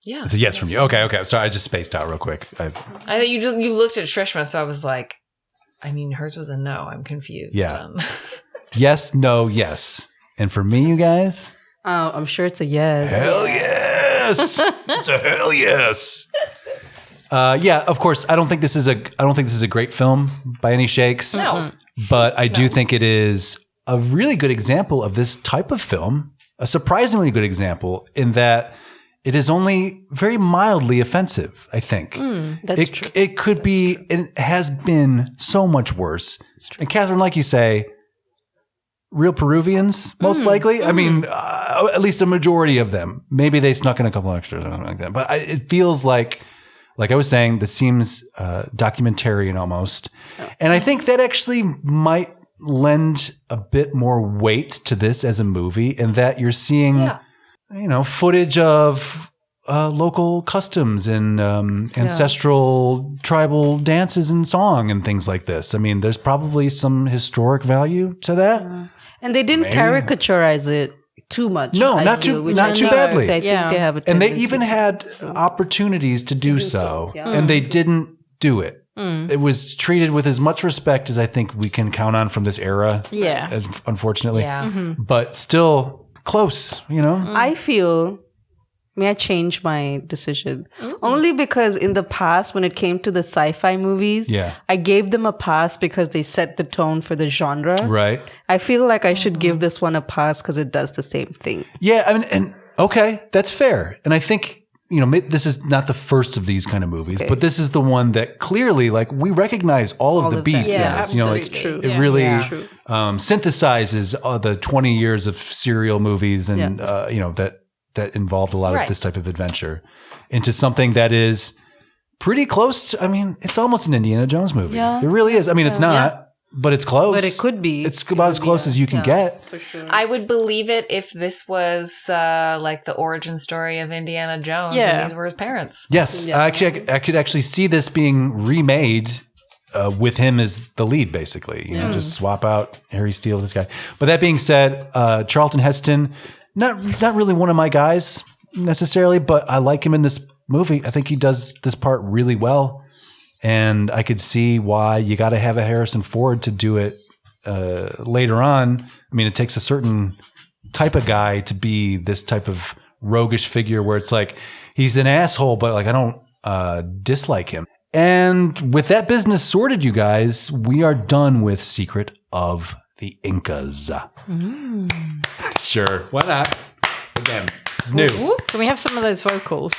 [SPEAKER 4] Yeah.
[SPEAKER 1] It's a yes from you. Okay. Sorry, I just spaced out real quick.
[SPEAKER 4] I thought you looked at Shrishma, so I was like, I mean, hers was a no. I'm confused.
[SPEAKER 1] Yeah. Yes, no, yes. And for me, you guys?
[SPEAKER 3] Oh, I'm sure it's a yes.
[SPEAKER 1] Hell yes. It's a hell yes. Yeah, of course. I don't think this is a great film by any shakes.
[SPEAKER 4] No.
[SPEAKER 1] But I do think it is a really good example of this type of film, a surprisingly good example in that it is only very mildly offensive, I think.
[SPEAKER 3] That's true.
[SPEAKER 1] It could be, it has been so much worse. And Catherine, like you say, real Peruvians, most likely. I mean, at least a majority of them. Maybe they snuck in a couple extras or something like that. But it feels like I was saying, this seems documentarian almost. And I think that actually might lend a bit more weight to this as a movie in that you're seeing, footage of local customs and ancestral tribal dances and song and things like this. I mean, there's probably some historic value to that.
[SPEAKER 3] And they didn't caricaturize it too much.
[SPEAKER 1] No, not too badly.
[SPEAKER 3] I think they have a
[SPEAKER 1] and they
[SPEAKER 3] tendency
[SPEAKER 1] even had opportunities to do so, and they didn't do it. It was treated with as much respect as I think we can count on from this era.
[SPEAKER 2] Yeah.
[SPEAKER 1] Unfortunately.
[SPEAKER 4] Yeah.
[SPEAKER 1] But still close,
[SPEAKER 3] I feel, may I change my decision? Only because in the past, when it came to the sci-fi movies, I gave them a pass because they set the tone for the genre.
[SPEAKER 1] Right.
[SPEAKER 3] I feel like I should give this one a pass because it does the same thing.
[SPEAKER 1] Yeah, I mean, and okay, that's fair. And I think, this is not the first of these kind of movies, but this is the one that clearly, we recognize all of the beats in this.
[SPEAKER 2] Absolutely.
[SPEAKER 3] True.
[SPEAKER 1] It really synthesizes the 20 years of serial movies and, that involved a lot of this type of adventure into something that is pretty close. I mean, it's almost an Indiana Jones movie.
[SPEAKER 3] Yeah.
[SPEAKER 1] It really is. I mean, it's not, but it's close.
[SPEAKER 3] But it could be.
[SPEAKER 1] It's about as close as you can get.
[SPEAKER 3] For sure.
[SPEAKER 4] I would believe it if this was like the origin story of Indiana Jones and these were his parents.
[SPEAKER 1] Yes. I could actually see this being remade with him as the lead, basically. You know, just swap out Harry Steele with this guy. But that being said, Charlton Heston, not really one of my guys necessarily, but I like him in this movie. I think he does this part really well. And I could see why you got to have a Harrison Ford to do it later on. I mean, it takes a certain type of guy to be this type of roguish figure where it's like, he's an asshole, but like I don't dislike him. And with that business sorted, you guys, we are done with Secret of the Incas. Sure. Why not? Again, it's new.
[SPEAKER 2] Can we have some of those vocals?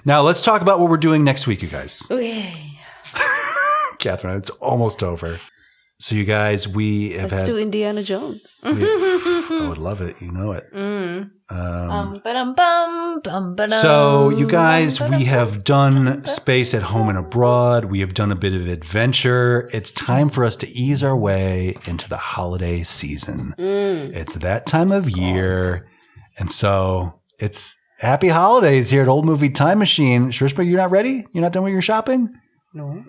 [SPEAKER 1] Now let's talk about what we're doing next week, you guys.
[SPEAKER 3] Okay.
[SPEAKER 1] Catherine, it's almost over. So you guys,
[SPEAKER 3] Let's do Indiana Jones.
[SPEAKER 1] I would love it. You know it.
[SPEAKER 4] So
[SPEAKER 1] So you guys, we have done Space at Home and Abroad. We have done a bit of adventure. It's time for us to ease our way into the holiday season. It's that time of year. And so it's happy holidays here at Old Movie Time Machine. Shrishma, you're not ready? You're not done with your shopping?
[SPEAKER 2] No.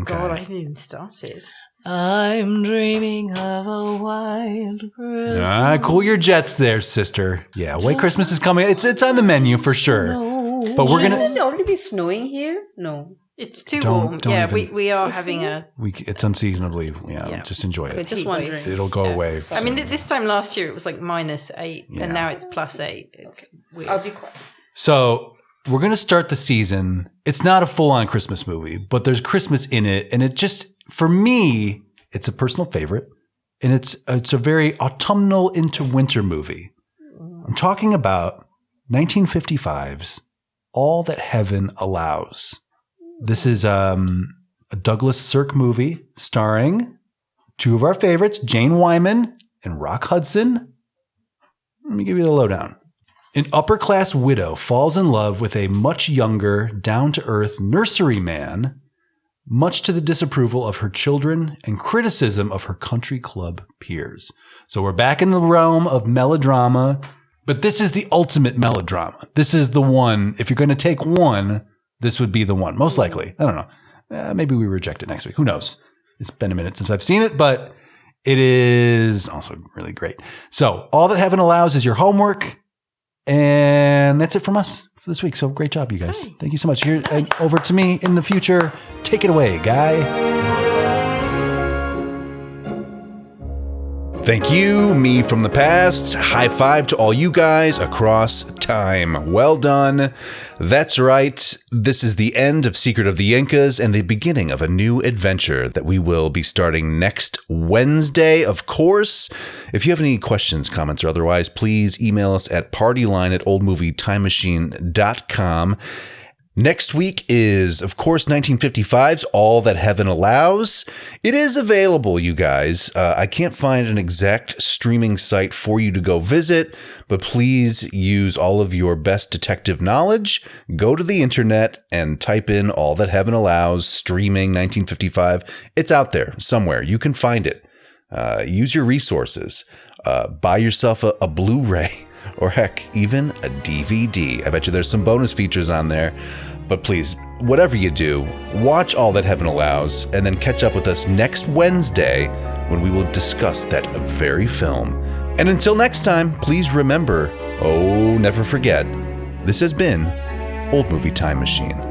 [SPEAKER 2] God, I haven't even started.
[SPEAKER 4] I'm dreaming of a wild Christmas.
[SPEAKER 1] Cool your jets there, sister. Yeah, White Christmas is coming. It's on the menu for sure. But we're
[SPEAKER 3] Shouldn't it already be snowing here? No.
[SPEAKER 2] It's too
[SPEAKER 1] Don't
[SPEAKER 2] warm.
[SPEAKER 1] even-
[SPEAKER 2] We are having a...
[SPEAKER 1] it's unseasonably. Yeah, just enjoy it.
[SPEAKER 3] Just wondering.
[SPEAKER 1] It'll go away.
[SPEAKER 2] I mean, this time last year it was like -8, and now it's +8. It's weird.
[SPEAKER 3] I'll be quiet.
[SPEAKER 1] So we're going to start the season. It's not a full-on Christmas movie, but there's Christmas in it. And it just, for me, it's a personal favorite. And it's a very autumnal into winter movie. I'm talking about 1955's All That Heaven Allows. This is a Douglas Sirk movie starring two of our favorites, Jane Wyman and Rock Hudson. Let me give you the lowdown. An upper-class widow falls in love with a much younger, down-to-earth nursery man, much to the disapproval of her children and criticism of her country club peers. So we're back in the realm of melodrama, but this is the ultimate melodrama. This is the one, if you're going to take one, this would be the one. Most likely. I don't know. Maybe we reject it next week. Who knows? It's been a minute since I've seen it, but it is also really great. So All That Heaven Allows is your homework. And that's it from us for this week. So great job, you guys. Thank you so much. Here, over to me in the future. Take it away, guy. Thank you, me from the past. High five to all you guys across time. Well done. That's right. This is the end of Secret of the Incas and the beginning of a new adventure that we will be starting next Wednesday, of course. If you have any questions, comments, or otherwise, please email us at partyline@oldmovietimemachine.com. Next week is, of course, 1955's All That Heaven Allows. It is available, you guys. I can't find an exact streaming site for you to go visit, but please use all of your best detective knowledge. Go to the internet and type in All That Heaven Allows, streaming 1955. It's out there somewhere. You can find it. Use your resources. Buy yourself a Blu-ray. Or heck, even a DVD. I bet you there's some bonus features on there. But please, whatever you do, watch All That Heaven Allows and then catch up with us next Wednesday when we will discuss that very film. And until next time, please remember, never forget, this has been Old Movie Time Machine.